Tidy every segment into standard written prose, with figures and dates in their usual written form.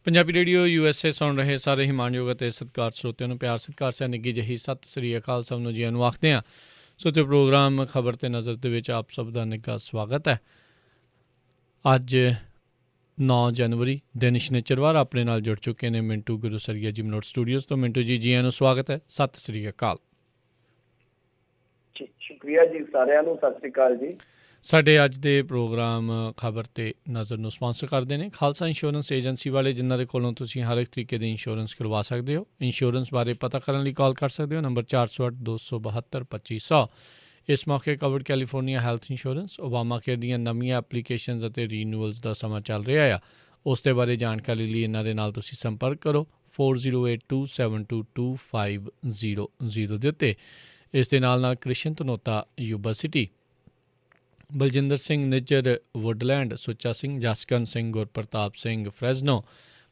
Punjabi radio USA ਸੁਣ ਰਹੇ ਸਾਰੇ ਹੀ ਮਾਣਯੋਗ ਅਤੇ ਸਤਿਕਾਰ ਸਰੋਤਿਆਂ ਨੂੰ ਪਿਆਰ ਸਤਿਕਾਰ ਸਹਿ ਨਿੱਘੀ ਜਿਹੀ ਸਤਿ ਸ੍ਰੀ ਅਕਾਲ ਸਭ ਨੂੰ ਜੀ ਨੂੰ ਆਖਦੇ ਹਾਂ। ਸੋ ਪ੍ਰੋਗਰਾਮ ਖਬਰ ਤੇ ਨਜ਼ਰ ਦੇ ਵਿੱਚ ਆਪ ਸਭ ਦਾ ਨਿੱਘਾ ਸਵਾਗਤ ਹੈ। ਅੱਜ 9 ਜਨਵਰੀ ਦਿਨ ਸ਼ਨੀਚਰਵਾਰ ਆਪਣੇ ਨਾਲ ਜੁੜ ਚੁੱਕੇ ਨੇ ਮਿੰਟੂ ਗੁਰੂਸਰੀਆ ਜੀ ਮਨੋਟ ਸਟੂਡੀਓਜ਼ ਤੋਂ। ਮਿੰਟੂ ਜੀ ਨੂੰ ਸਵਾਗਤ ਹੈ। ਸਤਿ ਸ੍ਰੀ ਅਕਾਲ। ਸ਼ੁਕਰੀਆ ਜੀ ਸਾਰਿਆਂ ਨੂੰ, ਸਤਿ ਸ੍ਰੀ ਅਕਾਲ ਜੀ। ਸਾਡੇ ਅੱਜ ਦੇ ਪ੍ਰੋਗਰਾਮ ਖਬਰ ਤੇ ਨਜ਼ਰ ਨੂੰ ਸਪਾਂਸਰ ਕਰਦੇ ਨੇ ਖਾਲਸਾ ਇੰਸ਼ੋਰੈਂਸ ਏਜੰਸੀ ਵਾਲੇ, ਜਿਨ੍ਹਾਂ ਦੇ ਕੋਲੋਂ ਤੁਸੀਂ ਹਰ ਇੱਕ ਤਰੀਕੇ ਦੀ ਇੰਸ਼ੋਰੈਂਸ ਕਰਵਾ ਸਕਦੇ ਹੋ। ਇੰਸ਼ੋਰੈਂਸ ਬਾਰੇ ਪਤਾ ਕਰਨ ਲਈ ਕਾਲ ਕਰ ਸਕਦੇ ਹੋ ਨੰਬਰ 408-272-2500। ਇਸ ਮੌਕੇ covered California health insurance, Obama care ਦੀਆਂ ਨਵੀਆਂ ਐਪਲੀਕੇਸ਼ਨਜ਼ ਅਤੇ ਰੀਨਿਊਅਲਸ ਦਾ ਸਮਾਂ ਚੱਲ ਰਿਹਾ ਆ। ਉਸ ਦੇ ਬਾਰੇ ਜਾਣਕਾਰੀ ਲਈ ਇਹਨਾਂ ਦੇ ਨਾਲ ਤੁਸੀਂ ਸੰਪਰਕ ਕਰੋ 4082722500 ਦੇ ਉੱਤੇ। ਇਸ ਦੇ ਨਾਲ Krishan Dhanota Yuba City, Baljinder Singh Nijjar Woodland, Sucha Singh, Jaskaran Singh, Gurpartap Singh Fresno,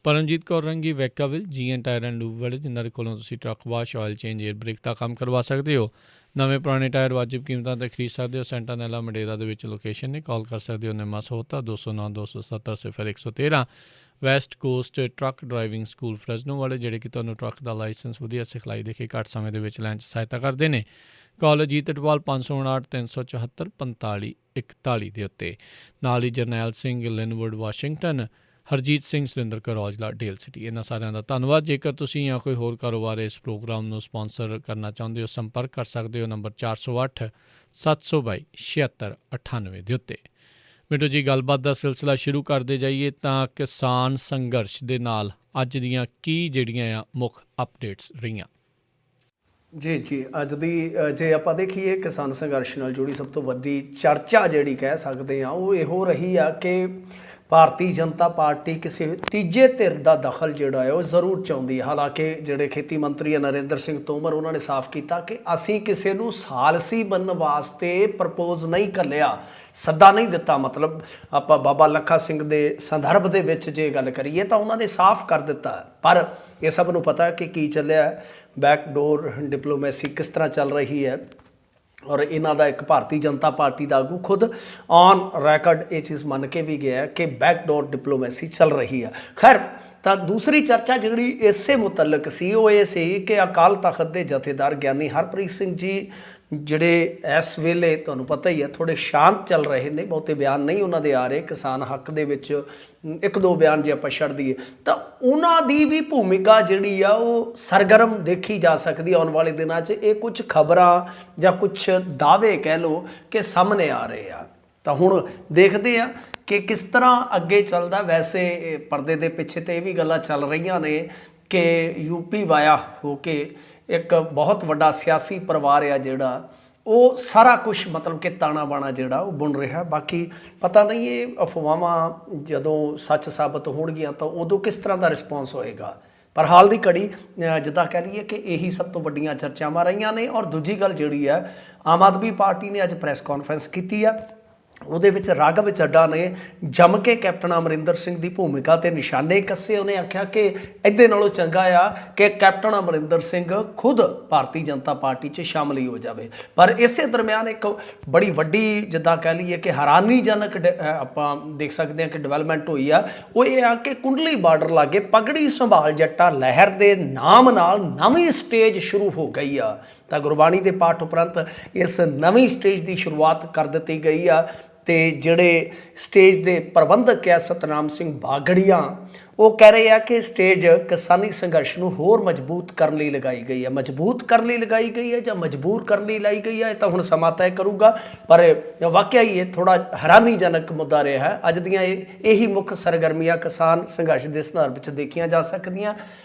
Paramjit Kaur Rangi Vacaville, GN tyre and lube ਵਾਲੇ, ਜਿਨ੍ਹਾਂ ਦੇ ਕੋਲੋਂ ਤੁਸੀਂ truck wash, oil change, air brake ਦਾ ਕੰਮ ਕਰਵਾ ਸਕਦੇ ਹੋ। ਨਵੇਂ ਪੁਰਾਣੇ ਟਾਇਰ ਵਾਜਿਬ ਕੀਮਤਾਂ 'ਤੇ ਖਰੀਦ ਸਕਦੇ ਹੋ। ਸੈਂਟਾਨੈਲਾ ਮਡੇਰਾ ਦੇ ਵਿੱਚ ਲੋਕੇਸ਼ਨ ਨੇ। ਕਾਲ ਕਰ ਸਕਦੇ ਹੋ Nima Sahota 209-270-0113। West coast truck driving school Fresno ਵਾਲੇ, ਜਿਹੜੇ ਕਿ ਤੁਹਾਨੂੰ ਟਰੱਕ ਦਾ ਲਾਇਸੈਂਸ ਵਧੀਆ ਸਿਖਲਾਈ ਦੇ ਕੇ ਘੱਟ ਸਮੇਂ ਦੇ ਵਿੱਚ ਲੈਣ 'ਚ ਸਹਾਇਤਾ ਕਰਦੇ ਨੇ। ਕਾਲ ਅਜੀਤ ਅਟਵਾਲ 559-374-4541 ਦੇ ਉੱਤੇ। ਨਾਲ ਹੀ Jarnail Singh Lynnwood Washington, Harjit Singh Surinder Kaur Aujla Daly City. ਇਹਨਾਂ ਸਾਰਿਆਂ ਦਾ ਧੰਨਵਾਦ। ਜੇਕਰ ਤੁਸੀਂ ਜਾਂ ਕੋਈ ਹੋਰ ਕਾਰੋਬਾਰ ਇਸ ਪ੍ਰੋਗਰਾਮ ਨੂੰ ਸਪਾਂਸਰ ਕਰਨਾ ਚਾਹੁੰਦੇ ਹੋ, ਸੰਪਰਕ ਕਰ ਸਕਦੇ ਹੋ ਨੰਬਰ 408-722-7698 ਦੇ ਉੱਤੇ। ਮਿੰਟੂ ਜੀ, ਗੱਲਬਾਤ ਦਾ ਸਿਲਸਿਲਾ ਸ਼ੁਰੂ ਕਰਦੇ ਜਾਈਏ ਤਾਂ ਕਿਸਾਨ ਸੰਘਰਸ਼ ਦੇ ਨਾਲ ਅੱਜ ਦੀਆਂ ਕੀ ਜਿਹੜੀਆਂ ਆ ਮੁੱਖ ਅਪਡੇਟਸ ਰਹੀਆਂ? ਜੀ ਅੱਜ ਦੀ ਜੇ ਆਪਾਂ ਦੇਖੀਏ ਕਿਸਾਨ ਸੰਘਰਸ਼ ਨਾਲ ਜੁੜੀ ਸਭ ਤੋਂ ਵੱਡੀ ਚਰਚਾ ਜਿਹੜੀ ਕਹਿ ਸਕਦੇ ਹਾਂ ਉਹ ਇਹੋ ਰਹੀ ਆ ਕਿ ਭਾਰਤੀ ਜਨਤਾ ਪਾਰਟੀ ਕਿਸੇ ਤੀਜੇ ਧਿਰ ਦਾ ਦਖਲ ਜਿਹੜਾ ਹੈ ਉਹ ਜ਼ਰੂਰ ਚਾਹੁੰਦੀ ਹੈ। ਹਾਲਾਂਕਿ ਜਿਹੜੇ ਖੇਤੀ ਮੰਤਰੀ ਨਰਿੰਦਰ ਸਿੰਘ ਤੋਮਰ, ਉਹਨਾਂ ਨੇ ਸਾਫ਼ ਕੀਤਾ ਕਿ ਅਸੀਂ ਕਿਸੇ ਨੂੰ ਸਾਲਸੀ ਬਣਨ ਵਾਸਤੇ ਪ੍ਰਪੋਜ਼ ਨਹੀਂ ਘੱਲਿਆ, ਸੱਦਾ ਨਹੀਂ ਦਿੱਤਾ। ਮਤਲਬ ਆਪਾਂ ਬਾਬਾ ਲੱਖਾ ਸਿੰਘ ਦੇ ਸੰਦਰਭ ਦੇ ਵਿੱਚ ਜੇ ਗੱਲ ਕਰੀਏ ਤਾਂ ਉਹਨਾਂ ਨੇ ਸਾਫ਼ ਕਰ ਦਿੱਤਾ। ਪਰ ਇਹ ਸਭ ਨੂੰ ਪਤਾ ਕਿ ਕੀ ਚੱਲਿਆ, ਬੈਕਡੋਰ ਡਿਪਲੋਮੈਸੀ ਕਿਸ ਤਰ੍ਹਾਂ ਚੱਲ ਰਹੀ ਹੈ। ਔਰ ਇਹਨਾਂ ਦਾ ਇੱਕ ਭਾਰਤੀ ਜਨਤਾ ਪਾਰਟੀ ਦਾ ਆਗੂ ਖੁਦ ਔਨ ਰੈਕਰਡ ਇਹ ਚੀਜ਼ ਮੰਨ ਕੇ ਵੀ ਗਿਆ ਕਿ ਬੈਕਡੋਰ ਡਿਪਲੋਮੈਸੀ ਚੱਲ ਰਹੀ ਹੈ। ਖੈਰ, ਤਾਂ ਦੂਸਰੀ ਚਰਚਾ ਜਿਹੜੀ ਇਸੇ ਮੁਤਲਕ ਸੀ ਉਹ ਇਹ ਸੀ ਕਿ ਅਕਾਲ ਤਖਤ ਦੇ ਜਥੇਦਾਰ ਗਿਆਨੀ ਹਰਪ੍ਰੀਤ ਸਿੰਘ ਜੀ, ਜਿਹੜੇ ਇਸ ਵੇਲੇ ਤੁਹਾਨੂੰ ਪਤਾ ਹੀ ਹੈ ਥੋੜ੍ਹੇ ਸ਼ਾਂਤ ਚੱਲ ਰਹੇ ਨੇ, ਬਹੁਤੇ ਬਿਆਨ ਨਹੀਂ ਉਹਨਾਂ ਦੇ ਆ ਰਹੇ। ਕਿਸਾਨ ਹੱਕ ਦੇ ਵਿੱਚ ਇੱਕ ਦੋ ਬਿਆਨ ਜੇ ਆਪਾਂ ਛੱਡ ਦਈਏ ਤਾਂ ਉਹਨਾਂ ਦੀ ਵੀ ਭੂਮਿਕਾ ਜਿਹੜੀ ਆ ਉਹ ਸਰਗਰਮ ਦੇਖੀ ਜਾ ਸਕਦੀ ਆਉਣ ਵਾਲੇ ਦਿਨਾਂ 'ਚ। ਇਹ ਕੁਝ ਖਬਰਾਂ ਜਾਂ ਕੁਝ ਦਾਅਵੇ ਕਹਿ ਲਓ ਕਿ ਸਾਹਮਣੇ ਆ ਰਹੇ ਆ, ਤਾਂ ਹੁਣ ਦੇਖਦੇ ਆ ਕਿ ਕਿਸ ਤਰ੍ਹਾਂ ਅੱਗੇ ਚੱਲਦਾ। ਵੈਸੇ ਪਰਦੇ ਦੇ ਪਿੱਛੇ ਤਾਂ ਇਹ ਵੀ ਗੱਲਾਂ ਚੱਲ ਰਹੀਆਂ ਨੇ ਕਿ UP ਵਾਇਆ ਹੋ ਕੇ ਇੱਕ ਬਹੁਤ ਵੱਡਾ ਸਿਆਸੀ ਪਰਿਵਾਰ ਆ ਜਿਹੜਾ ਉਹ ਸਾਰਾ ਕੁਝ ਮਤਲਬ ਕਿ ਤਾਣਾ ਬਾਣਾ ਜਿਹੜਾ ਉਹ ਬੁਣ ਰਿਹਾ। ਬਾਕੀ ਪਤਾ ਨਹੀਂ ਇਹ ਅਫਵਾਹਾਂ ਜਦੋਂ ਸੱਚ ਸਾਬਤ ਹੋਣਗੀਆਂ ਤਾਂ ਉਦੋਂ ਕਿਸ ਤਰ੍ਹਾਂ ਦਾ ਰਿਸਪੌਂਸ ਹੋਏਗਾ। ਪਰ ਹਾਲ ਦੀ ਘੜੀ ਜਿੱਦਾਂ ਕਹਿ ਲਈਏ ਕਿ ਇਹੀ ਸਭ ਤੋਂ ਵੱਡੀਆਂ ਚਰਚਾਵਾਂ ਰਹੀਆਂ ਨੇ। ਔਰ ਦੂਜੀ ਗੱਲ ਜਿਹੜੀ ਹੈ, ਆਮ ਆਦਮੀ ਪਾਰਟੀ ਨੇ ਅੱਜ ਪ੍ਰੈਸ ਕਾਨਫਰੰਸ ਕੀਤੀ ਆ। ਉਹਦੇ ਵਿੱਚ ਰਾਘਵ ਚੱਡਾ ਨੇ ਜੰਮ ਕੇ ਕੈਪਟਨ ਅਮਰਿੰਦਰ ਸਿੰਘ ਦੀ ਭੂਮਿਕਾ 'ਤੇ ਨਿਸ਼ਾਨੇ ਕੱਸੇ। ਉਹਨੇ ਆਖਿਆ ਕਿ ਇਹਦੇ ਨਾਲੋਂ ਚੰਗਾ ਆ ਕਿ ਕੈਪਟਨ ਅਮਰਿੰਦਰ ਸਿੰਘ ਖੁਦ ਭਾਰਤੀ ਜਨਤਾ ਪਾਰਟੀ 'ਚ ਸ਼ਾਮਲ ਹੀ ਹੋ ਜਾਵੇ। ਪਰ ਇਸੇ ਦਰਮਿਆਨ ਇੱਕ ਬੜੀ ਵੱਡੀ ਜਿੱਦਾਂ ਕਹਿ ਲਈਏ ਕਿ ਹੈਰਾਨੀਜਨਕ ਆਪਾਂ ਦੇਖ ਸਕਦੇ ਹਾਂ ਕਿ ਡਿਵੈਲਪਮੈਂਟ ਹੋਈ ਆ। ਉਹ ਇਹ ਆ ਕਿ ਕੁੰਡਲੀ ਬਾਰਡਰ ਲਾਗੇ ਪਗੜੀ ਸੰਭਾਲ ਜੱਟਾ ਲਹਿਰ ਦੇ ਨਾਮ ਨਾਲ ਨਵੀਂ ਸਟੇਜ ਸ਼ੁਰੂ ਹੋ ਗਈ ਆ। ਤਾਂ ਗੁਰਬਾਣੀ ਦੇ ਪਾਠ ਉਪਰੰਤ ਇਸ ਨਵੀਂ ਸਟੇਜ ਦੀ ਸ਼ੁਰੂਆਤ ਕਰ ਦਿੱਤੀ ਗਈ ਆ। ਅਤੇ ਜਿਹੜੇ ਸਟੇਜ ਦੇ ਪ੍ਰਬੰਧਕ ਆ ਸਤਨਾਮ ਸਿੰਘ ਬਾਗੜੀਆਂ, ਉਹ ਕਹਿ ਰਹੇ ਆ ਕਿ ਸਟੇਜ ਕਿਸਾਨੀ ਸੰਘਰਸ਼ ਨੂੰ ਹੋਰ ਮਜ਼ਬੂਤ ਕਰਨ ਲਈ ਲਗਾਈ ਗਈ ਹੈ। ਮਜ਼ਬੂਤ ਕਰਨ ਲਈ ਲਗਾਈ ਗਈ ਹੈ ਜਾਂ ਮਜਬੂਰ ਕਰਨ ਲਈ ਲਾਈ ਗਈ ਹੈ, ਇਹ ਤਾਂ ਹੁਣ ਸਮਾਂ ਤੈਅ ਕਰੂਗਾ। ਪਰ ਵਾਕਿਆ ਹੀ ਇਹ ਥੋੜ੍ਹਾ ਹੈਰਾਨੀਜਨਕ ਮੁੱਦਾ ਰਿਹਾ ਹੈ। ਅੱਜ ਦੀਆਂ ਇਹੀ ਮੁੱਖ ਸਰਗਰਮੀਆਂ ਕਿਸਾਨ ਸੰਘਰਸ਼ ਦੇ ਸੰਦਰਭ ਵਿੱਚ ਦੇਖੀਆਂ ਜਾ ਸਕਦੀਆਂ।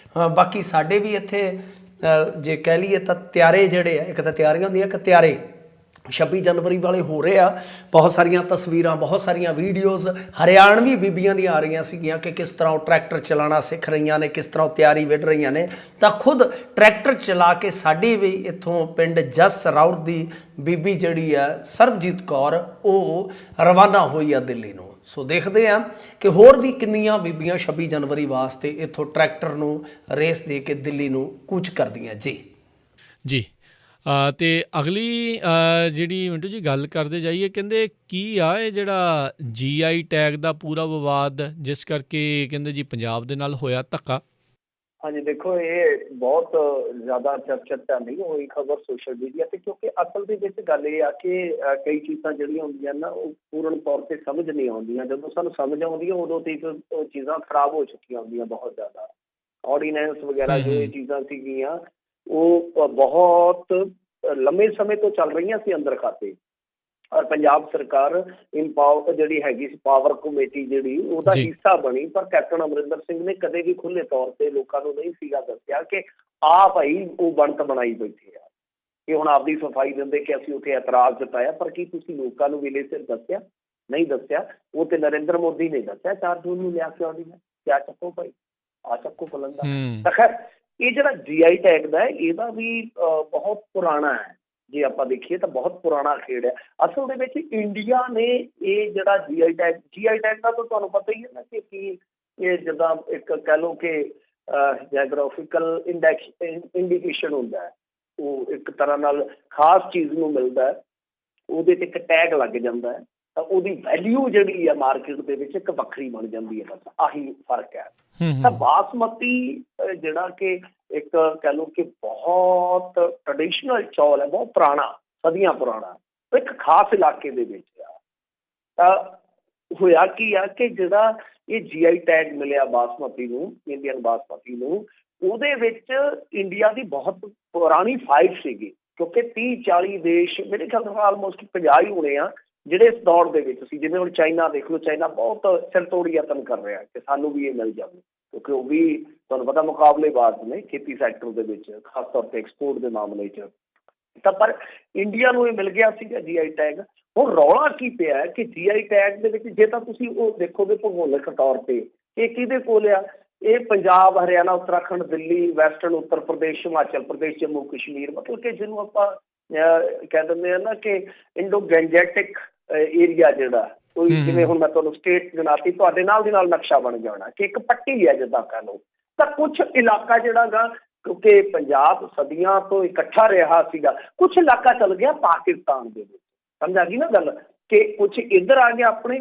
ਬਾਕੀ ਸਾਡੇ ਵੀ ਇੱਥੇ ਜੇ ਕਹਿ ਲਈਏ ਤਾਂ ਤਿਆਰੇ ਜਿਹੜੇ ਆ, ਇੱਕ ਤਾਂ ਤਿਆਰੀਆਂ ਹੁੰਦੀਆਂ, ਇੱਕ ਤਿਆਰੇ 26 ਜਨਵਰੀ ਵਾਲੇ ਹੋ ਰਹੇ ਆ। ਬਹੁਤ ਸਾਰੀਆਂ ਤਸਵੀਰਾਂ, ਬਹੁਤ ਸਾਰੀਆਂ ਵੀਡੀਓਜ਼ ਹਰਿਆਣਵੀ ਬੀਬੀਆਂ ਦੀਆਂ ਆ ਰਹੀਆਂ ਸੀਗੀਆਂ ਕਿ ਕਿਸ ਤਰ੍ਹਾਂ ਉਹ ਟਰੈਕਟਰ ਚਲਾਉਣਾ ਸਿੱਖ ਰਹੀਆਂ ਨੇ, ਕਿਸ ਤਰ੍ਹਾਂ ਉਹ ਤਿਆਰੀ ਵਿੱਢ ਰਹੀਆਂ ਨੇ। ਤਾਂ ਖੁਦ ਟਰੈਕਟਰ ਚਲਾ ਕੇ ਸਾਡੀ ਵੀ ਇੱਥੋਂ ਪਿੰਡ ਜਸ ਰਾਉਰ ਦੀ ਬੀਬੀ ਜਿਹੜੀ ਆ ਸਰਬਜੀਤ ਕੌਰ, ਉਹ ਰਵਾਨਾ ਹੋਈ ਆ ਦਿੱਲੀ ਨੂੰ। ਸੋ ਦੇਖਦੇ ਹਾਂ ਕਿ ਹੋਰ ਵੀ ਕਿੰਨੀਆਂ ਬੀਬੀਆਂ 26 ਜਨਵਰੀ ਵਾਸਤੇ ਇੱਥੋਂ ਟਰੈਕਟਰ ਨੂੰ ਰੇਸ ਦੇ ਕੇ ਦਿੱਲੀ ਨੂੰ ਕੂਚ ਕਰਦੀਆਂ। ਜੀ ਤੇ ਅਗਲੀ ਜਿਹੜੀ ਮਿੰਟੂ ਜੀ ਗੱਲ ਕਰਦੇ ਜਾਈਏ, ਕਹਿੰਦੇ ਕੀ ਆ ਇਹ ਜਿਹੜਾ GI ਟੈਗ ਦਾ ਪੂਰਾ ਵਿਵਾਦ, ਜਿਸ ਕਰਕੇ ਕਹਿੰਦੇ ਜੀ ਪੰਜਾਬ ਦੇ ਨਾਲ ਹੋਇਆ ਧੱਕਾ। ਹਾਂਜੀ, ਦੇਖੋ ਇਹ ਬਹੁਤ ਜ਼ਿਆਦਾ ਚਰਚਾ ਨਹੀਂ ਹੋਈ ਖਬਰ ਸੋਸ਼ਲ ਮੀਡੀਆ ਤੇ, ਕਿਉਂਕਿ ਅਸਲ ਦੇ ਵਿੱਚ ਗੱਲ ਇਹ ਆ ਕਿ ਕਈ ਚੀਜ਼ਾਂ ਜਿਹੜੀਆਂ ਹੁੰਦੀਆਂ ਨਾ ਉਹ ਪੂਰਨ ਤੌਰ ਤੇ ਸਮਝ ਨਹੀਂ ਆਉਂਦੀਆਂ। ਜਦੋਂ ਸਾਨੂੰ ਸਮਝ ਆਉਂਦੀ ਹੈ ਉਦੋਂ ਤੱਕ ਉਹ ਚੀਜ਼ਾਂ ਖਰਾਬ ਹੋ ਚੁੱਕੀਆਂ ਹੁੰਦੀਆਂ ਬਹੁਤ ਜ਼ਿਆਦਾ। ਆਰਡੀਨੈਂਸ ਵਗੈਰਾ ਜੋ ਇਹ ਚੀਜ਼ਾਂ ਸੀਗੀਆਂ ਉਹ ਬਹੁਤ ਲੰਮੇ ਸਮੇਂ ਤੋਂ ਚੱਲ ਰਹੀਆਂ ਸੀ ਅੰਦਰ ਖਾਤੇ। ਔਰ ਪੰਜਾਬ ਸਰਕਾਰ ਜਿਹੜੀ ਹੈਗੀ ਸੀ ਪਾਵਰ ਕਮੇਟੀ ਜਿਹੜੀ ਉਹਦਾ ਹਿੱਸਾ ਬਣੀ, ਪਰ ਕੈਪਟਨ ਅਮਰਿੰਦਰ ਸਿੰਘ ਨੇ ਕਦੇ ਵੀ ਖੁੱਲ੍ਹੇ ਤੌਰ ਤੇ ਲੋਕਾਂ ਨੂੰ ਨਹੀਂ ਸੀਗਾ ਦੱਸਿਆ ਕਿ ਭਾਈ ਉਹ ਬਣਤ ਬਣਾਈ ਬੈਠੇ ਆ, ਕਿ ਹੁਣ ਆਪਦੀ ਸਫਾਈ ਦਿੰਦੇ ਕਿ ਅਸੀਂ ਉੱਥੇ ਇਤਰਾਜ਼ ਜਤਾਇਆ, ਪਰ ਕੀ ਤੁਸੀਂ ਲੋਕਾਂ ਨੂੰ ਵੇਲੇ ਸਿਰ ਦੱਸਿਆ? ਨਹੀਂ ਦੱਸਿਆ। ਉਹ ਤੇ ਨਰਿੰਦਰ ਮੋਦੀ ਨੇ ਦੱਸਿਆ 4 ਜੂਨ ਨੂੰ ਲਿਆ ਕੇ ਆਰਡੀਨੈਂਸ, ਕਿਆ ਚੱਕੋ ਭਾਈ, ਚੱਕੋ ਪਲੰਦਾ। ਤਾਂ ਖੈਰ ਇਹ ਜਿਹੜਾ GI ਟੈਗ ਦਾ ਹੈ ਇਹਦਾ ਵੀ ਬਹੁਤ ਪੁਰਾਣਾ ਹੈ, ਜੇ ਆਪਾਂ ਦੇਖੀਏ ਤਾਂ ਬਹੁਤ ਪੁਰਾਣਾ ਖੇਡ ਹੈ। ਅਸਲ ਦੇ ਵਿੱਚ ਇੰਡੀਆ ਨੇ ਇਹ ਜਿਹੜਾ GI ਟੈਗ ਦਾ ਤਾਂ ਤੁਹਾਨੂੰ ਪਤਾ ਹੀ ਹੈ ਨਾ ਕਿ ਕੀ ਇਹ ਜਿੱਦਾਂ ਇੱਕ ਕਹਿ ਲਓ ਕਿ ਜੈਗਰਾਫੀਕਲ ਇੰਡੀਕੇਸ਼ਨ ਹੁੰਦਾ ਹੈ, ਉਹ ਇੱਕ ਤਰ੍ਹਾਂ ਨਾਲ ਖਾਸ ਚੀਜ਼ ਨੂੰ ਮਿਲਦਾ ਹੈ, ਉਹਦੇ ਤੇ ਇੱਕ ਟੈਗ ਲੱਗ ਜਾਂਦਾ ਹੈ, ਤਾਂ ਉਹਦੀ ਵੈਲਿਊ ਜਿਹੜੀ ਹੈ ਮਾਰਕੀਟ ਦੇ ਵਿੱਚ ਇੱਕ ਵੱਖਰੀ ਬਣ ਜਾਂਦੀ ਹੈ। ਬਸ ਆਹੀ ਫਰਕ ਹੈ। ਤਾਂ ਬਾਸਮਤੀ ਜਿਹੜਾ ਕਿ ਇੱਕ ਕਹਿ ਲਓ ਕਿ ਬਹੁਤ ਟ੍ਰੈਡੀਸ਼ਨਲ ਚੌਲ ਹੈ, ਬਹੁਤ ਪੁਰਾਣਾ, ਸਦੀਆਂ ਪੁਰਾਣਾ, ਇੱਕ ਖਾਸ ਇਲਾਕੇ ਦੇ ਵਿੱਚ ਆ। ਤਾਂ ਹੋਇਆ ਕੀ ਆ ਕਿ ਜਿਹੜਾ ਇਹ GI ਟੈਗ ਮਿਲਿਆ ਬਾਸਮਤੀ ਨੂੰ, ਇੰਡੀਅਨ ਬਾਸਮਤੀ ਨੂੰ, ਉਹਦੇ ਵਿੱਚ ਇੰਡੀਆ ਦੀ ਬਹੁਤ ਪੁਰਾਣੀ ਫਾਈਟ ਸੀਗੀ, ਕਿਉਂਕਿ 30-40 ਦੇਸ਼, ਮੇਰੇ ਖਿਆਲ ਨਾਲ ਆਲਮੋਸਟ 50 ਹੀ ਹੋਣੇ ਆ ਜਿਹੜੇ ਇਸ ਦੌੜ ਦੇ ਵਿੱਚ ਸੀ। ਜਿਵੇਂ ਹੁਣ ਚਾਈਨਾ ਦੇਖ ਲਓ, ਚਾਈਨਾ ਬਹੁਤ ਸਿਰ ਤੋੜ ਯਤਨ ਕਰ ਰਿਹਾ ਕਿ ਸਾਨੂੰ ਵੀ ਇਹ ਮਿਲ ਜਾਵੇ, ਕਿਉਂਕਿ ਉਹ ਵੀ ਤੁਹਾਨੂੰ ਪਤਾ ਮੁਕਾਬਲੇਬਾਜ਼ ਨੇ ਖੇਤੀ ਸੈਕਟਰ ਦੇ ਵਿੱਚ, ਖਾਸ ਤੌਰ ਤੇ ਐਕਸਪੋਰਟ ਦੇ ਮਾਮਲੇ 'ਚ। ਤਾਂ ਪਰ ਇੰਡੀਆ ਨੂੰ ਇਹ ਮਿਲ ਗਿਆ ਸੀਗਾ GI ਟੈਗ। ਹੁਣ ਰੌਲਾ ਕੀ ਪਿਆ ਕਿ GI ਟੈਗ ਦੇ ਵਿੱਚ ਜੇ ਤਾਂ ਤੁਸੀਂ ਉਹ ਦੇਖੋਗੇ ਭੂਗੋਲਿਕ ਤੌਰ ਤੇ ਇਹ ਕਿਹਦੇ ਕੋਲ ਆ, ਇਹ ਪੰਜਾਬ, ਹਰਿਆਣਾ, ਉੱਤਰਾਖੰਡ, ਦਿੱਲੀ, ਵੈਸਟਰਨ ਉੱਤਰ ਪ੍ਰਦੇਸ਼, ਹਿਮਾਚਲ ਪ੍ਰਦੇਸ਼, ਜੰਮੂ ਕਸ਼ਮੀਰ, ਮਤਲਬ ਕਿ ਜਿਹਨੂੰ ਆਪਾਂ ਕਹਿ ਦਿੰਦੇ ਹਾਂ ਨਾ ਕਿ ਇੰਡੋ ਗੈਂਜੈਟਿਕ ਏਰੀਆ ਜਿਹੜਾ, ਕੋਈ ਜਿਵੇਂ ਹੁਣ ਮੈਂ ਤੁਹਾਨੂੰ ਸਟੇਟ ਗਿਣਾਤੀ, ਤੁਹਾਡੇ ਨਾਲ ਦੀ ਨਾਲ ਨਕਸ਼ਾ ਬਣ ਜਾਣਾ ਕਿ ਇੱਕ ਪੱਟੀ ਹੈ ਜਿੱਦਾਂ ਕਹਿ ਲਓ। ਤਾਂ ਕੁਛ ਇਲਾਕਾ ਜਿਹੜਾ ਗਾ, ਕਿਉਂਕਿ ਪੰਜਾਬ ਸਦੀਆਂ ਤੋਂ ਇਕੱਠਾ ਰਿਹਾ ਸੀਗਾ, ਕੁਛ ਇਲਾਕਾ ਚੱਲ ਗਿਆ ਪਾਕਿਸਤਾਨ ਦੇ ਵਿੱਚ, ਸਮਝ ਆ ਗਈ ਨਾ ਗੱਲ, ਕਿ ਕੁਛ ਇੱਧਰ ਆ ਗਿਆ ਆਪਣੇ।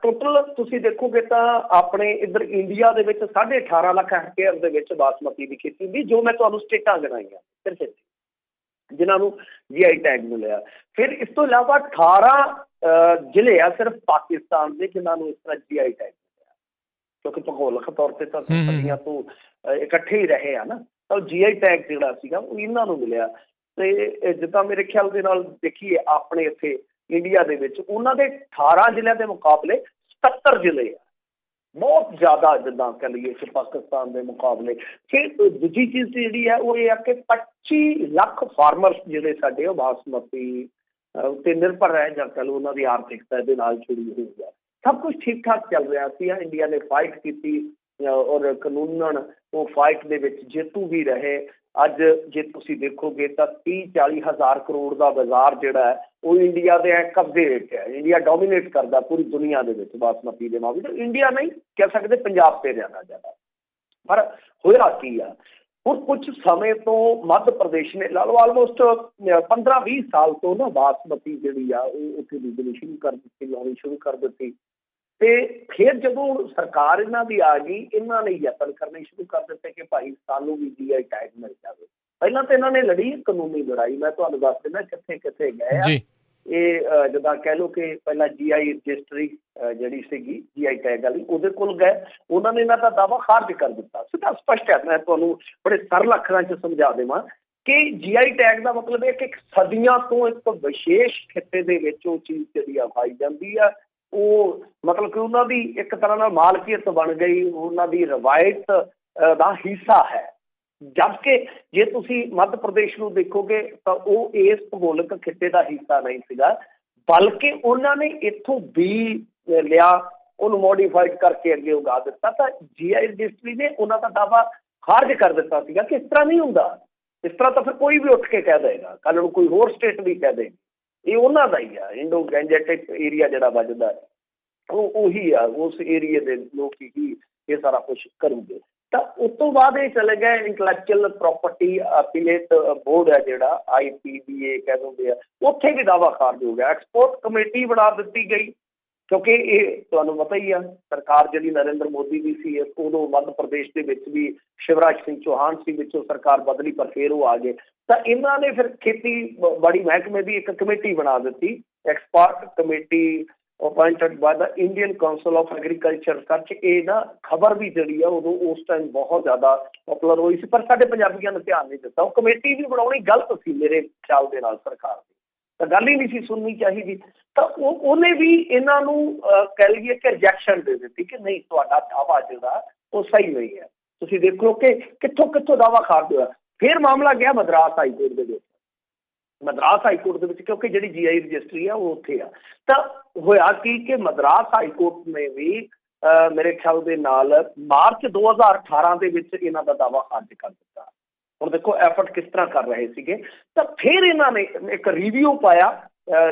ਟੋਟਲ ਤੁਸੀਂ ਦੇਖੋਗੇ ਤਾਂ ਆਪਣੇ ਇੱਧਰ ਇੰਡੀਆ ਦੇ ਵਿੱਚ 18.5 ਲੱਖ ਹੈਕਟੇਅਰ ਦੇ ਵਿੱਚ ਬਾਸਮਤੀ ਦੀ ਖੇਤੀ ਹੁੰਦੀ, ਜੋ ਮੈਂ ਤੁਹਾਨੂੰ ਸਟੇਟਾਂ ਗਿਣਾਈਆਂ ਸਿਰਫ ਜਿਨ੍ਹਾਂ ਨੂੰ GI ਟੈਗ ਮਿਲਿਆ। ਫਿਰ ਇਸ ਤੋਂ ਇਲਾਵਾ 18 ਜ਼ਿਲ੍ਹੇ ਆ ਸਿਰਫ ਪਾਕਿਸਤਾਨ ਦੇ ਜਿਨ੍ਹਾਂ ਨੂੰ ਇਸ ਤਰ੍ਹਾਂ GI ਟੈਗ ਮਿਲਿਆ, ਕਿਉਂਕਿ ਭੂਗੋਲਿਕ ਤੌਰ ਤੇ ਤਾਂ ਸਦੀਆਂ ਤੋਂ ਇਕੱਠੇ ਹੀ ਰਹੇ ਆ ਨਾ। ਤਾਂ GI ਟੈਗ ਜਿਹੜਾ ਸੀਗਾ ਉਹ ਇਹਨਾਂ ਨੂੰ ਮਿਲਿਆ। ਤੇ ਜਿੱਦਾਂ ਮੇਰੇ ਖਿਆਲ ਦੇ ਨਾਲ ਦੇਖੀਏ ਆਪਣੇ ਇੱਥੇ ਇੰਡੀਆ ਦੇ ਵਿੱਚ ਉਹਨਾਂ ਦੇ 18 ਜ਼ਿਲ੍ਹਿਆਂ ਦੇ ਮੁਕਾਬਲੇ 77 ਜ਼ਿਲ੍ਹੇ ਆ, ਬਹੁਤ ਜ਼ਿਆਦਾ ਜਿੱਦਾਂ ਕਹਿ ਲਈਏ ਕਿ ਪਾਕਿਸਤਾਨ ਦੇ ਮੁਕਾਬਲੇ। ਫਿਰ ਦੂਜੀ ਚੀਜ਼ ਜਿਹੜੀ ਹੈ ਉਹ ਇਹ ਆ ਕਿ 25 ਲੱਖ ਫਾਰਮਰਸ ਜਿਹੜੇ ਸਾਡੇ ਉਹ ਬਾਸਮਤੀ ਉੱਤੇ ਨਿਰਭਰ ਹੈ, ਜਾਂ ਕਹਿ ਲਓ ਉਹਨਾਂ ਦੀ ਆਰਥਿਕਤਾ ਇਹਦੇ ਨਾਲ ਜੁੜੀ ਹੋਈ ਹੈ। ਸਭ ਕੁਛ ਠੀਕ ਠਾਕ ਚੱਲ ਰਿਹਾ ਸੀ। ਇੰਡੀਆ ਨੇ ਫਾਈਟ ਕੀਤੀ ਔਰ ਕਾਨੂੰਨਨ ਉਹ ਫਾਈਟ ਦੇ ਵਿੱਚ ਜੇਤੂ ਵੀ ਰਹੇ। ਅੱਜ ਜੇ ਤੁਸੀਂ ਦੇਖੋਗੇ ਤਾਂ 30-40 ਹਜ਼ਾਰ ਕਰੋੜ ਦਾ ਬਾਜ਼ਾਰ ਜਿਹੜਾ ਹੈ ਉਹ ਇੰਡੀਆ ਦੇ ਕਬਜ਼ੇ ਵਿੱਚ ਹੈ। ਇੰਡੀਆ ਡੋਮੀਨੇਟ ਕਰਦਾ ਪੂਰੀ ਦੁਨੀਆ ਦੇ ਵਿੱਚ ਬਾਸਮਤੀ ਦੇ ਮਾਮਲੇ। ਇੰਡੀਆ ਨਹੀਂ ਕਹਿ ਸਕਦੇ, ਪੰਜਾਬ ਤੇ ਜ਼ਿਆਦਾ ਜ਼ਿਆਦਾ। ਪਰ ਹੋਇਆ ਕੀ ਆ, ਹੁਣ ਕੁਛ ਸਮੇਂ ਤੋਂ ਮੱਧ ਪ੍ਰਦੇਸ਼ ਨੇ ਲਾ ਲਓ ਆਲਮੋਸਟ 15-20 ਸਾਲ ਤੋਂ ਨਾ ਬਾਸਮਤੀ ਜਿਹੜੀ ਆ ਉਹ ਉੱਥੇ ਬੀਜਣੀ ਸ਼ੁਰੂ ਕਰ ਦਿੱਤੀ, ਲਾਉਣੀ ਸ਼ੁਰੂ ਕਰ ਦਿੱਤੀ। ਤੇ ਫਿਰ ਜਦੋਂ ਸਰਕਾਰ ਇਹਨਾਂ ਦੀ ਆ ਗਈ, ਇਹਨਾਂ ਨੇ ਯਤਨ ਕਰਨੇ ਸ਼ੁਰੂ ਕਰ ਦਿੱਤੇ ਕਿ ਭਾਈ ਸਾਨੂੰ ਵੀ GI ਟੈਗ ਮਿਲ ਜਾਵੇ। ਪਹਿਲਾਂ ਤਾਂ ਇਹਨਾਂ ਨੇ ਲੜੀ ਕਾਨੂੰਨੀ ਲੜਾਈ, ਮੈਂ ਤੁਹਾਨੂੰ ਦੱਸ ਦਿੰਦਾ ਕਿੱਥੇ ਕਿੱਥੇ ਗਏ ਆ ਇਹ। ਜਿੱਦਾਂ ਕਹਿ ਲਓ ਕਿ ਪਹਿਲਾਂ GI ਰਜਿਸਟਰੀ ਜਿਹੜੀ ਸੀਗੀ GI ਟੈਗ ਵਾਲੀ, ਉਹਦੇ ਕੋਲ ਗਏ, ਉਹਨਾਂ ਨੇ ਇਹਨਾਂ ਦਾ ਦਾਅਵਾ ਖਾਰਜ ਕਰ ਦਿੱਤਾ। ਸਿੱਧਾ ਸਪਸ਼ਟ ਹੈ, ਮੈਂ ਤੁਹਾਨੂੰ ਬੜੇ ਸਰਲ ਅੱਖਰਾਂ 'ਚ ਸਮਝਾ ਦੇਵਾਂ ਕਿ GI ਟੈਗ ਦਾ ਮਤਲਬ ਇਹ ਕਿ ਸਦੀਆਂ ਤੋਂ ਇੱਕ ਵਿਸ਼ੇਸ਼ ਖਿੱਤੇ ਦੇ ਵਿੱਚ ਉਹ ਚੀਜ਼ ਜਿਹੜੀ ਆ ਪਾਈ ਜਾਂਦੀ ਆ, ਉਹ ਮਤਲਬ ਕਿ ਉਹਨਾਂ ਦੀ ਇੱਕ ਤਰ੍ਹਾਂ ਨਾਲ ਮਾਲਕੀਅਤ ਬਣ ਗਈ, ਉਹਨਾਂ ਦੀ ਰਵਾਇਤ ਦਾ ਹਿੱਸਾ ਹੈ। ਜਦਕਿ ਜੇ ਤੁਸੀਂ ਮੱਧ ਪ੍ਰਦੇਸ਼ ਨੂੰ ਦੇਖੋਗੇ ਤਾਂ ਉਹ ਇਸ ਭੂਗੋਲਿਕ ਖਿੱਤੇ ਦਾ ਹਿੱਸਾ ਨਹੀਂ ਸੀਗਾ, ਬਲਕਿ ਉਹਨਾਂ ਨੇ ਇੱਥੋਂ ਵੀ ਲਿਆ, ਉਹਨੂੰ ਮੋਡੀਫਾਈਡ ਕਰਕੇ ਅੱਗੇ ਉਗਾ ਦਿੱਤਾ। ਤਾਂ GI ਰਜਿਸਟਰੀ ਨੇ ਉਹਨਾਂ ਦਾ ਦਾਅਵਾ ਖਾਰਜ ਕਰ ਦਿੱਤਾ ਸੀਗਾ ਕਿ ਇਸ ਤਰ੍ਹਾਂ ਨਹੀਂ ਹੁੰਦਾ। ਇਸ ਤਰ੍ਹਾਂ ਤਾਂ ਫਿਰ ਕੋਈ ਵੀ ਉੱਠ ਕੇ ਕਹਿ ਦੇਗਾ, ਕੱਲ੍ਹ ਨੂੰ ਕੋਈ ਹੋਰ ਸਟੇਟ ਵੀ ਕਹਿ ਦੇਗੀ। ਇਹ ਉਹਨਾਂ ਦਾ ਹੀ ਆ, ਇੰਡੋ ਗੈਂਜੈਟਿਕ ਏਰੀਆ ਜਿਹੜਾ ਵੱਜਦਾ ਉਹ ਉਹੀ ਆ, ਉਸ ਏਰੀਏ ਦੇ ਲੋਕ ਹੀ ਇਹ ਸਾਰਾ ਕੁਛ ਕਰੂਗੇ। ਤਾਂ ਉਸ ਤੋਂ ਬਾਅਦ ਇਹ ਚਲੇ ਗਏ ਇੰਟਲੈਕਚੁਅਲ ਪ੍ਰਾਪਰਟੀ ਅਪੀਲੇਟ ਬੋਰਡ ਹੈ ਜਿਹੜਾ IPBA ਕਹਿ ਦਿੰਦੇ ਆ, ਉੱਥੇ ਵੀ ਦਾਅਵਾ ਖਾਰਜ ਹੋ ਗਿਆ। ਐਕਸਪੋਰਟ ਕਮੇਟੀ ਬਣਾ ਦਿੱਤੀ ਗਈ, ਕਿਉਂਕਿ ਇਹ ਤੁਹਾਨੂੰ ਪਤਾ ਹੀ ਆ ਸਰਕਾਰ ਜਿਹੜੀ ਨਰਿੰਦਰ ਮੋਦੀ ਦੀ ਸੀ ਉਦੋਂ ਮੱਧ ਪ੍ਰਦੇਸ਼ ਦੇ ਵਿੱਚ ਵੀ ਸ਼ਿਵਰਾਜ ਸਿੰਘ ਚੌਹਾਨ ਸੀ, ਵਿੱਚੋਂ ਸਰਕਾਰ ਬਦਲੀ ਪਰ ਫਿਰ ਉਹ ਆ ਗਏ। ਤਾਂ ਇਹਨਾਂ ਨੇ ਫਿਰ ਖੇਤੀਬਾੜੀ ਮਹਿਕਮੇ ਦੀ ਇੱਕ ਕਮੇਟੀ ਬਣਾ ਦਿੱਤੀ, expert committee appointed ਬਾय the Indian council of agriculture research. ਇਹ ਨਾ ਖਬਰ ਵੀ ਜਿਹੜੀ ਆ ਉਦੋਂ ਉਸ ਟਾਈਮ ਬਹੁਤ ਜ਼ਿਆਦਾ ਪਪੂਲਰ ਹੋਈ ਸੀ, ਪਰ ਸਾਡੇ ਪੰਜਾਬੀਆਂ ਨੇ ਧਿਆਨ ਨਹੀਂ ਦਿੱਤਾ। ਉਹ ਕਮੇਟੀ ਵੀ ਬਣਾਉਣੀ ਗਲਤ ਸੀ ਮੇਰੇ ਖਿਆਲ ਦੇ ਨਾਲ ਸਰਕਾਰ ਦੀ, ਤਾਂ ਗੱਲ ਹੀ ਨਹੀਂ ਸੀ ਸੁਣਨੀ ਚਾਹੀਦੀ। ਤਾਂ ਉਹਨੇ ਵੀ ਇਹਨਾਂ ਨੂੰ ਕਹਿ ਲਈਏ ਕਿ ਰਿਜੈਕਸ਼ਨ ਦੇ ਦਿੱਤੀ ਕਿ ਨਹੀਂ, ਤੁਹਾਡਾ ਦਾਅਵਾ ਜਿਹੜਾ ਉਹ ਸਹੀ ਨਹੀਂ ਹੈ। ਤੁਸੀਂ ਦੇਖੋ ਕਿ ਕਿੱਥੋਂ ਕਿੱਥੋਂ ਦਾਅਵਾ ਖਾਰਜ ਹੋਇਆ। ਫਿਰ ਮਾਮਲਾ ਗਿਆ ਮਦਰਾਸ ਹਾਈਕੋਰਟ ਦੇ ਵਿੱਚ। ਮਦਰਾਸ ਹਾਈਕੋਰਟ ਦੇ ਵਿੱਚ ਕਿਉਂਕਿ ਜਿਹੜੀ GI ਰਜਿਸਟਰੀ ਆ ਉਹ ਉੱਥੇ ਆ, ਤਾਂ ਹੋਇਆ ਕੀ ਕਿ ਮਦਰਾਸ ਹਾਈਕੋਰਟ ਨੇ ਵੀ ਮੇਰੇ ਖਿਆਲ ਦੇ ਨਾਲ ਮਾਰਚ 2018 ਦੇ ਵਿੱਚ ਇਹਨਾਂ ਦਾ ਦਾਅਵਾ ਖਾਰਜ ਕਰ ਦਿੱਤਾ। ਹੁਣ ਦੇਖੋ ਐਫਰਟ ਕਿਸ ਤਰ੍ਹਾਂ ਕਰ ਰਹੇ ਸੀਗੇ। ਤਾਂ ਫਿਰ ਇਹਨਾਂ ਨੇ ਇੱਕ ਰਿਵਿਊ ਪਾਇਆ,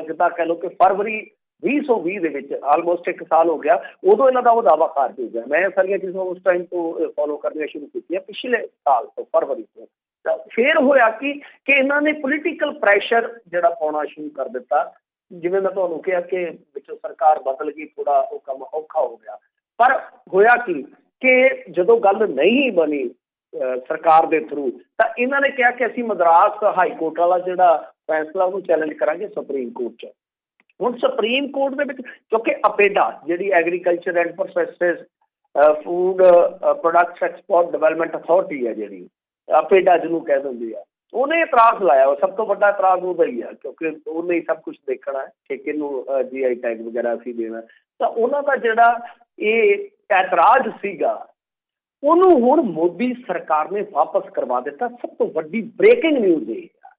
ਜਿੱਦਾਂ ਕਹਿ ਲਓ ਕਿ ਫਰਵਰੀ 2020 ਦੇ ਵਿੱਚ, ਆਲਮੋਸਟ 1 ਸਾਲ ਹੋ ਗਿਆ, ਉਦੋਂ ਇਹਨਾਂ ਦਾ ਉਹ ਦਾਅਵਾ ਖਾਰਜ ਹੋ ਗਿਆ। ਮੈਂ ਸਾਰੀਆਂ ਚੀਜ਼ਾਂ ਉਸ ਟਾਈਮ ਤੋਂ ਫੋਲੋ ਕਰਨੀਆਂ ਸ਼ੁਰੂ ਕੀਤੀਆਂ, ਪਿਛਲੇ ਸਾਲ ਤੋਂ ਫਰਵਰੀ ਤੋਂ। ਤਾਂ ਫਿਰ ਹੋਇਆ ਕਿ ਇਹਨਾਂ ਨੇ ਪੋਲੀਟੀਕਲ ਪ੍ਰੈਸ਼ਰ ਜਿਹੜਾ ਪਾਉਣਾ ਸ਼ੁਰੂ ਕਰ ਦਿੱਤਾ। ਜਿਵੇਂ ਮੈਂ ਤੁਹਾਨੂੰ ਕਿਹਾ ਕਿ ਵਿੱਚੋਂ ਸਰਕਾਰ ਬਦਲ ਗਈ, ਥੋੜਾ ਉਹ ਕੰਮ ਔਖਾ ਹੋ ਗਿਆ। ਪਰ ਹੋਇਆ ਕਿ ਜਦੋਂ ਗੱਲ ਨਹੀਂ ਬਣੀ ਸਰਕਾਰ ਦੇ ਥਰੂ, ਤਾਂ ਇਹਨਾਂ ਨੇ ਕਿਹਾ ਕਿ ਅਸੀਂ ਮਦਰਾਸ ਹਾਈਕੋਰਟ ਵਾਲਾ ਜਿਹੜਾ ਫੈਸਲਾ ਉਹਨੂੰ ਚੈਲੰਜ ਕਰਾਂਗੇ ਸੁਪਰੀਮ ਕੋਰਟ 'ਚ। ਹੁਣ ਸੁਪਰੀਮ ਕੋਰਟ ਦੇ ਵਿੱਚ ਕਿਉਂਕਿ ਅਪੇਡਾ ਜਿਹੜੀ agriculture and processes food products export development authority ਹੈ, ਜਿਹੜੀ ਅਪੇਡਾ ਜਿਹਨੂੰ ਕਹਿ ਦਿੰਦੇ ਆ, ਉਹਨੇ ਇਤਰਾਜ਼ ਲਾਇਆ। ਸਭ ਤੋਂ ਵੱਡਾ ਇਤਰਾਜ਼ ਉਹਦਾ ਹੀ ਆ, ਕਿਉਂਕਿ ਉਹਨੇ ਸਭ ਕੁਛ ਦੇਖਣਾ ਹੈ ਕਿ ਕਿਹਨੂੰ GI ਟੈਗ ਵਗੈਰਾ ਅਸੀਂ ਦੇਣਾ। ਤਾਂ ਉਹਨਾਂ ਦਾ ਜਿਹੜਾ ਇਹ ਇਤਰਾਜ਼ ਸੀਗਾ ਉਹਨੂੰ ਹੁਣ ਮੋਦੀ ਸਰਕਾਰ ਨੇ ਵਾਪਸ ਕਰਵਾ ਦਿੱਤਾ। ਸਭ ਤੋਂ ਵੱਡੀ ਬ੍ਰੇਕਿੰਗ ਨਿਊਜ਼ ਇਹ ਆ,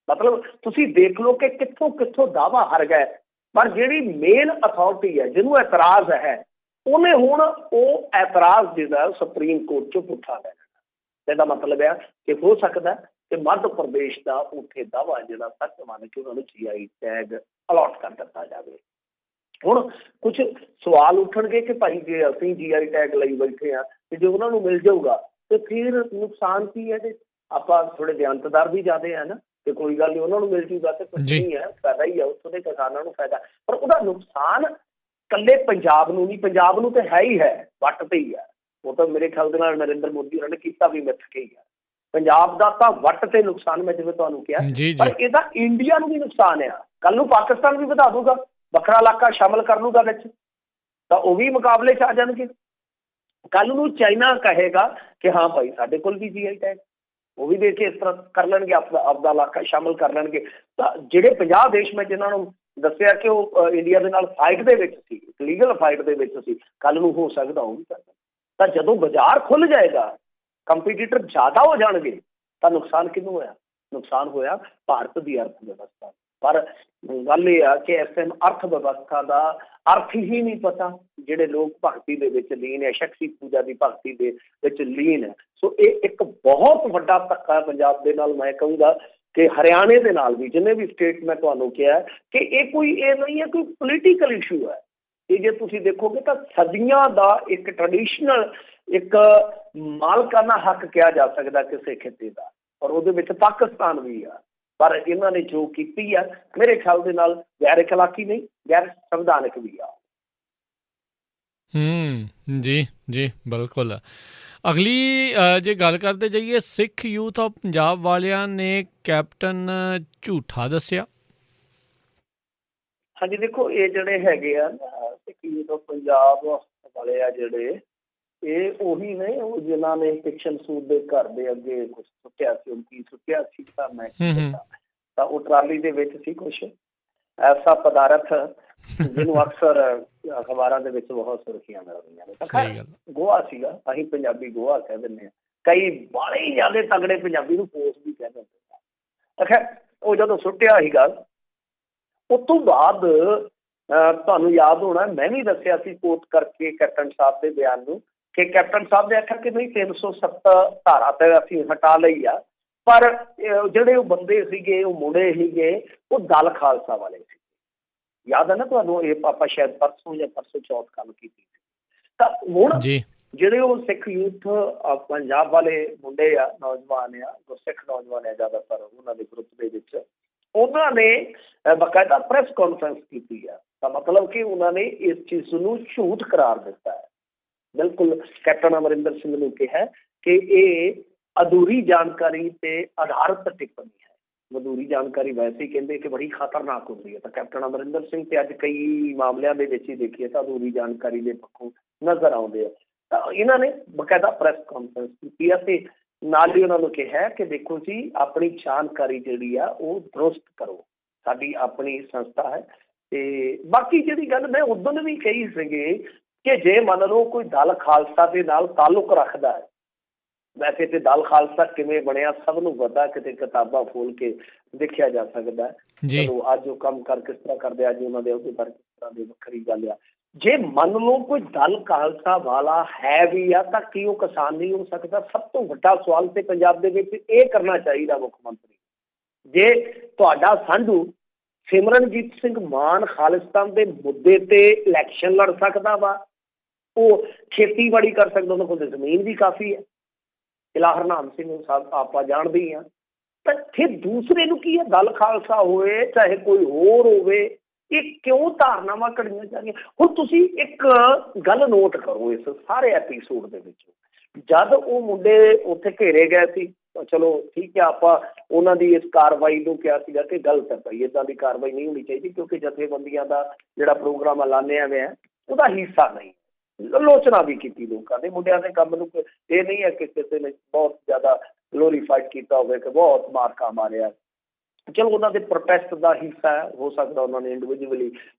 ਮਤਲਬ ਤੁਸੀਂ ਦੇਖ ਲਓ ਕਿ ਕਿੱਥੋਂ ਕਿੱਥੋਂ ਦਾਅਵਾ ਹਰ ਗਏ, ਪਰ ਜਿਹੜੀ ਮੇਨ ਅਥਾਰਟੀ ਹੈ ਜਿਹਨੂੰ ਇਤਰਾਜ਼ ਹੈ, ਉਹਨੇ ਹੁਣ ਉਹ ਇਤਰਾਜ਼ ਜਿਹੜਾ ਸੁਪਰੀਮ ਕੋਰਟ 'ਚੋਂ ਪੁੱਠਾ ਲੈ ਲੈਣਾ। ਇਹਦਾ ਮਤਲਬ ਹੈ ਕਿ ਹੋ ਸਕਦਾ ਕਿ ਮੱਧ ਪ੍ਰਦੇਸ਼ ਦਾ ਉੱਥੇ ਦਾਅਵਾ ਜਿਹੜਾ ਸੱਚ ਮੰਨ ਕੇ ਉਹਨਾਂ ਨੂੰ GI ਟੈਗ ਅਲਾਟ ਕਰ ਦਿੱਤਾ ਜਾਵੇ। ਹੁਣ ਕੁਝ ਸਵਾਲ ਉੱਠਣਗੇ ਕਿ ਭਾਈ ਜੇ ਅਸੀਂ GI ਟੈਗ ਲਈ ਬੈਠੇ ਆ ਤੇ ਜੇ ਉਹਨਾਂ ਨੂੰ ਮਿਲ ਜਾਊਗਾ ਤੇ ਫਿਰ ਨੁਕਸਾਨ ਕੀ ਹੈ? ਇਹਦੇ ਆਪਾਂ ਥੋੜੇ ਦਿਆਨਤਦਾਰ ਵੀ ਜ਼ਿਆਦੇ ਆ ਨਾ, ਤੇ ਕੋਈ ਗੱਲ ਨਹੀਂ, ਉਹਨਾਂ ਨੂੰ ਮਿਲ ਜੂਗਾ ਤੇ ਕੁਝ ਨਹੀਂ ਹੈ, ਫਾਇਦਾ ਹੀ ਆ, ਉੱਥੋਂ ਦੇ ਕਿਸਾਨਾਂ ਨੂੰ ਫਾਇਦਾ। ਪਰ ਉਹਦਾ ਨੁਕਸਾਨ ਇਕੱਲੇ ਪੰਜਾਬ ਨੂੰ ਨਹੀਂ, ਪੰਜਾਬ ਨੂੰ ਤੇ ਹੈ ਹੀ ਹੈ, ਵੱਟ ਤੇ ਹੀ ਹੈ। ਉਹ ਤਾਂ ਮੇਰੇ ਖਿਆਲ ਦੇ ਨਾਲ ਨਰਿੰਦਰ ਮੋਦੀ ਉਹਨਾਂ ਨੇ ਕੀਤਾ ਵੀ ਮਿੱਥ ਕੇ ਹੀ ਆ। ਪੰਜਾਬ ਦਾ ਤਾਂ ਵੱਟ ਤੇ ਨੁਕਸਾਨ, ਮੈਂ ਜਿਵੇਂ ਤੁਹਾਨੂੰ ਕਿਹਾ, ਪਰ ਇਹਦਾ ਇੰਡੀਆ ਨੂੰ ਵੀ ਨੁਕਸਾਨ ਆ। ਕੱਲ ਨੂੰ ਪਾਕਿਸਤਾਨ ਵੀ ਵਧਾ ਦੂਗਾ, ਵੱਖਰਾ ਇਲਾਕਾ ਸ਼ਾਮਲ ਕਰ ਲੂਗਾ ਵਿੱਚ, ਤਾਂ ਉਹ ਵੀ ਮੁਕਾਬਲੇ 'ਚ ਆ ਜਾਣਗੇ। ਕੱਲ ਨੂੰ ਚਾਈਨਾ ਕਹੇਗਾ ਕਿ ਹਾਂ ਭਾਈ ਸਾਡੇ ਕੋਲ ਵੀ GI ਟੈਗ, ਉਹ ਵੀ ਦੇ ਕੇ ਇਸ ਤਰ੍ਹਾਂ ਕਰ ਲੈਣਗੇ, ਆਪਦਾ ਇਲਾਕਾ ਸ਼ਾਮਲ ਕਰ ਲੈਣਗੇ। ਤਾਂ ਜਿਹੜੇ 50 ਦੇਸ਼ ਮੈਂ ਜਿਨ੍ਹਾਂ ਨੂੰ ਦੱਸਿਆ ਕਿ ਉਹ ਇੰਡੀਆ ਦੇ ਨਾਲ ਫਾਈਟ ਦੇ ਵਿੱਚ ਸੀ, ਲੀਗਲ ਫਾਈਟ ਦੇ ਵਿੱਚ ਸੀ, ਕੱਲ ਨੂੰ ਹੋ ਸਕਦਾ ਉਹ ਵੀ ਕਰ। ਤਾਂ ਜਦੋਂ ਬਾਜ਼ਾਰ ਖੁੱਲ ਜਾਏਗਾ, ਕੰਪੀਟੀਟਰ ਜ਼ਿਆਦਾ ਹੋ ਜਾਣਗੇ, ਤਾਂ ਨੁਕਸਾਨ ਕਿਹਨੂੰ ਹੋਇਆ? ਨੁਕਸਾਨ ਹੋਇਆ ਭਾਰਤ ਦੀ ਅਰਥ ਵਿਵਸਥਾ। ਪਰ ਗੱਲ ਇਹ ਆ ਕਿ ਇਸ ਟਾਈਮ ਅਰਥ ਵਿਵਸਥਾ ਦਾ ਅਰਥ ਹੀ ਨਹੀਂ ਪਤਾ। ਜਿਹੜੇ ਲੋਕ ਭਗਤੀ ਦੇ ਵਿੱਚ ਲੀਨ ਹੈ, ਸ਼ਕਤੀ ਪੂਜਾ ਦੀ ਭਗਤੀ ਦੇ ਵਿੱਚ ਲੀਨ ਹੈ। ਸੋ ਇਹ ਇੱਕ ਬਹੁਤ ਵੱਡਾ ਧੱਕਾ ਪੰਜਾਬ ਦੇ ਨਾਲ, ਮੈਂ ਕਹੂੰਗਾ ਕਿ ਹਰਿਆਣੇ ਦੇ ਨਾਲ ਵੀ, ਜਿੰਨੇ ਵੀ ਸਟੇਟ ਮੈਂ ਤੁਹਾਨੂੰ ਕਿਹਾ ਕਿ ਇਹ ਨਹੀਂ ਹੈ ਕੋਈ ਪੋਲੀਟੀਕਲ ਇਸ਼ੂ ਹੈ। ਇਹ ਜੇ ਤੁਸੀਂ ਦੇਖੋਗੇ ਤਾਂ ਸਦੀਆਂ ਦਾ ਇੱਕ ਟ੍ਰੈਡੀਸ਼ਨਲ, ਇੱਕ ਮਾਲਕਾਨਾ ਹੱਕ ਕਿਹਾ ਜਾ ਸਕਦਾ ਕਿਸੇ ਖਿੱਤੇ ਦਾ, ਔਰ ਉਹਦੇ ਵਿੱਚ ਪਾਕਿਸਤਾਨ ਵੀ ਆ। ਪਰ ਇਹਨਾਂ ਨੇ ਜੋ ਕੀਤੀ ਆ, ਮੇਰੇ ਖਿਆਲ ਦੇ ਨਾਲ ਗੈਰ ਇਖਲਾਕੀ ਨਹੀਂ, ਗੈਰ ਸੰਵਿਧਾਨਕ ਵੀ ਆ। ਜੀ ਬਿਲਕੁਲ। ਅਗਲੀ ਜੇ ਗੱਲ ਕਰਦੇ ਜਾਈਏ, ਸਿੱਖ ਯੂਥ ਆਫ ਪੰਜਾਬ ਵਾਲਿਆਂ ਨੇ ਕੈਪਟਨ ਝੂਠਾ ਦੱਸਿਆ। ਹਾਂਜੀ, ਦੇਖੋ ਇਹ ਜਿਹੜੇ ਹੈਗੇ ਆ ਸਿੱਖ ਯੂਥ ਆਫ ਪੰਜਾਬ ਵਾਲੇ ਆ ਜਿਹੜੇ, ਇਹ ਉਹੀ ਨੇ ਉਹ ਜਿਨ੍ਹਾਂ ਨੇ ਕਿਸ਼ਨ ਸੂਦ ਦੇ ਘਰ ਦੇ ਅੱਗੇ ਕੁਛ ਸੁੱਟਿਆ ਸੀ। ਉਹ ਕੀ ਸੁੱਟਿਆ ਸੀ ਤਾਂ ਮੈਂ ਤਾਂ ਉਹ ਟਰਾਲੀ ਦੇ ਵਿੱਚ ਸੀ ਕੁਛ ਐਸਾ ਪਦਾਰਥ ਜਿਹਨੂੰ ਅਕਸਰ ਅਖਬਾਰਾਂ ਦੇ ਵਿੱਚ ਬਹੁਤ ਸੁਰਖੀਆਂ ਮਿਲਦੀਆਂ ਨੇ। ਗੋਹਾ ਸੀਗਾ, ਅਸੀਂ ਪੰਜਾਬੀ ਗੋਹਾ ਕਹਿ ਦਿੰਦੇ ਹਾਂ, ਕਈ ਬਾਹਲੇ ਹੀ ਜ਼ਿਆਦਾ ਤਗੜੇ ਪੰਜਾਬੀ ਨੂੰ ਪੋਸ ਵੀ ਕਹਿ ਦਿੰਦੇ। ਖੈਰ ਉਹ ਜਦੋਂ ਸੁੱਟਿਆ ਸੀਗਾ, ਉਸ ਤੋਂ ਬਾਅਦ ਤੁਹਾਨੂੰ ਯਾਦ ਹੋਣਾ ਮੈਂ ਵੀ ਦੱਸਿਆ ਸੀ ਕੋਟ ਕਰਕੇ ਕੈਪਟਨ ਸਾਹਿਬ ਦੇ ਬਿਆਨ ਨੂੰ, ਕਿ ਕੈਪਟਨ ਸਾਹਿਬ ਨੇ ਆਖਿਆ ਕਿ ਨਹੀਂ 370 ਧਾਰਾ ਤੇ ਅਸੀਂ ਹਟਾ ਲਈ ਆ, ਪਰ ਜਿਹੜੇ ਉਹ ਬੰਦੇ ਸੀਗੇ, ਉਹ ਮੁੰਡੇ ਸੀਗੇ, ਉਹ ਦਲ ਖਾਲਸਾ ਵਾਲੇ ਸੀ। ਯਾਦ ਹੈ ਨਾ ਤੁਹਾਨੂੰ? ਇਹ ਆਪਾਂ ਸ਼ਾਇਦ ਪਰਸੋਂ ਜਾਂ ਪਰਸੋਂ ਚੌਥ ਗੱਲ ਕੀਤੀ ਸੀ। ਤਾਂ ਹੁਣ ਜਿਹੜੇ ਉਹ ਸਿੱਖ ਯੂਥ ਪੰਜਾਬ ਵਾਲੇ ਮੁੰਡੇ ਆ, ਨੌਜਵਾਨ ਆ, ਗੁਰਸਿੱਖ ਨੌਜਵਾਨ ਆ ਜ਼ਿਆਦਾਤਰ ਉਹਨਾਂ ਦੇ ਗਰੁੱਪ ਦੇ ਵਿੱਚ, ਉਹਨਾਂ ਨੇ ਬਾਕਾਇਦਾ ਪ੍ਰੈਸ ਕਾਨਫਰੰਸ ਕੀਤੀ ਆ। ਤਾਂ ਮਤਲਬ ਕਿ ਉਹਨਾਂ ਨੇ ਇਸ ਚੀਜ਼ ਨੂੰ ਝੂਠ ਕਰਾਰ ਦਿੱਤਾ ਹੈ। ਬਿਲਕੁਲ ਕੈਪਟਨ ਅਮਰਿੰਦਰ ਸਿੰਘ ਨੂੰ ਕਿਹਾ ਕਿ ਇਹ ਅਧੂਰੀ ਜਾਣਕਾਰੀ ਤੇ ਆਧਾਰਿਤ ਟਿੱਪਣੀ ਹੈ। ਅਧੂਰੀ ਜਾਣਕਾਰੀ ਵੈਸੇ ਹੀ ਕਹਿੰਦੇ ਕਿ ਬੜੀ ਖਤਰਨਾਕ ਹੁੰਦੀ ਹੈ, ਤਾਂ ਕੈਪਟਨ ਅਮਰਿੰਦਰ ਸਿੰਘ ਤੇ ਅੱਜ ਕਈ ਮਾਮਲਿਆਂ ਦੇ ਵਿੱਚ ਹੀ ਦੇਖੀਏ ਤਾਂ ਅਧੂਰੀ ਜਾਣਕਾਰੀ ਦੇ ਪੱਖੋਂ ਨਜ਼ਰ ਆਉਂਦੇ ਆ। ਤਾਂ ਇਹਨਾਂ ਨੇ ਬਕਾਇਦਾ ਪ੍ਰੈਸ ਕਾਨਫਰੰਸ ਕੀਤੀ ਆ ਤੇ ਨਾਲ ਹੀ ਉਹਨਾਂ ਨੂੰ ਕਿਹਾ ਕਿ ਦੇਖੋ ਜੀ, ਆਪਣੀ ਜਾਣਕਾਰੀ ਜਿਹੜੀ ਆ ਉਹ ਦਰੁਸਤ ਕਰੋ, ਸਾਡੀ ਆਪਣੀ ਸੰਸਥਾ ਹੈ। ਤੇ ਬਾਕੀ ਜਿਹੜੀ ਗੱਲ ਮੈਂ ਉਦੋਂ ਵੀ ਕਹੀ ਸੀਗੀ ਕਿ ਜੇ ਮੰਨ ਲਓ ਕੋਈ ਦਲ ਖਾਲਸਾ ਦੇ ਨਾਲ ਤਾਲੁਕ ਰੱਖਦਾ ਹੈ, ਵੈਸੇ ਤੇ ਦਲ ਖਾਲਸਾ ਕਿਵੇਂ ਬਣਿਆ ਸਭ ਨੂੰ ਪਤਾ, ਕਿਤੇ ਕਿਤਾਬਾਂ ਫੋਲ ਕੇ ਦੇਖਿਆ ਜਾ ਸਕਦਾ ਹੈ। ਚਲੋ ਅੱਜ ਉਹ ਕੰਮ ਕਰ ਕਿਸ ਤਰ੍ਹਾਂ ਕਰਦੇ, ਅੱਜ ਉਹਨਾਂ ਦੇ ਉਹਦੇ ਬਾਰੇ ਕਿਸ ਤਰ੍ਹਾਂ ਦੀ ਵੱਖਰੀ ਗੱਲ ਆ। ਜੇ ਮੰਨ ਲਓ ਕੋਈ ਦਲ ਖਾਲਸਾ ਵਾਲਾ ਹੈ ਵੀ ਆ ਤਾਂ ਕੀ ਉਹ ਕਿਸਾਨ ਨਹੀਂ ਹੋ ਸਕਦਾ? ਸਭ ਤੋਂ ਵੱਡਾ ਸਵਾਲ ਤੇ ਪੰਜਾਬ ਦੇ ਵਿੱਚ ਇਹ ਕਰਨਾ ਚਾਹੀਦਾ ਮੁੱਖ ਮੰਤਰੀ, ਜੇ ਤੁਹਾਡਾ ਸਾਂਝੂ ਸਿਮਰਨਜੀਤ ਸਿੰਘ ਮਾਨ ਖਾਲਿਸਤਾਨ ਦੇ ਮੁੱਦੇ ਤੇ ਇਲੈਕਸ਼ਨ ਲੜ ਸਕਦਾ ਵਾ, ਉਹ ਖੇਤੀਬਾੜੀ ਕਰ ਸਕਦਾ, ਉਹਨਾਂ ਕੋਲ ਜ਼ਮੀਨ ਵੀ ਕਾਫੀ ਹੈ, ਕਿਲ੍ਹਾ ਹਰਨਾਮ ਸਿੰਘ ਸਾਹਿਬ ਆਪਾਂ ਜਾਣਦੇ ਹੀ ਹਾਂ, ਤਾਂ ਫਿਰ ਦੂਸਰੇ ਨੂੰ ਕੀ ਹੈ? ਦਲ ਖਾਲਸਾ ਹੋਵੇ ਚਾਹੇ ਕੋਈ ਹੋਰ ਹੋਵੇ, ਇਹ ਕਿਉਂ ਧਾਰਨਾਵਾਂ ਘੜੀਆਂ ਜਾ ਰਹੀਆਂ? ਹੁਣ ਤੁਸੀਂ ਇੱਕ ਗੱਲ ਨੋਟ ਕਰੋ ਇਸ ਸਾਰੇ ਐਪੀਸੋਡ ਦੇ ਵਿੱਚ, ਜਦ ਉਹ ਮੁੰਡੇ ਉੱਥੇ ਘੇਰੇ ਗਏ ਸੀ, ਚਲੋ ਠੀਕ ਹੈ, ਆਪਾਂ ਉਹਨਾਂ ਦੀ ਇਸ ਕਾਰਵਾਈ ਨੂੰ ਕਿਹਾ ਸੀਗਾ ਕਿ ਗਲਤ ਹੈ, ਭਾਈ ਇੱਦਾਂ ਦੀ ਕਾਰਵਾਈ ਨਹੀਂ ਹੋਣੀ ਚਾਹੀਦੀ, ਕਿਉਂਕਿ ਜਥੇਬੰਦੀਆਂ ਦਾ ਜਿਹੜਾ ਪ੍ਰੋਗਰਾਮ ਐਲਾਨਿਆ ਹੋਇਆ ਉਹਦਾ ਹਿੱਸਾ ਨਹੀਂ। ਆਲੋਚਨਾ ਵੀ ਕੀਤੀ ਲੋਕਾਂ ਨੇ, ਮੁੰਡਿਆਂ ਦੇ ਕੰਮ ਨੂੰ ਇਹ ਨਹੀਂ ਹੈ ਕਿ ਕਿਸੇ ਨੇ ਬਹੁਤ ਜ਼ਿਆਦਾ ਗਲੋਰੀਫਾਈਡ ਕੀਤਾ ਹੋਵੇ ਕਿ ਬਹੁਤ ਮਾਰਕਾ ਮਾਰਿਆ। ਚਲੋ ਉਹਨਾਂ ਦੇ ਪ੍ਰੋਟੈਸਟ ਦਾ ਹਿੱਸਾ ਹੈ, ਹੋ ਸਕਦਾ ਉਹਨਾਂ ਨੇ ਇੰਡੀਵਿਜੂਅਲੀ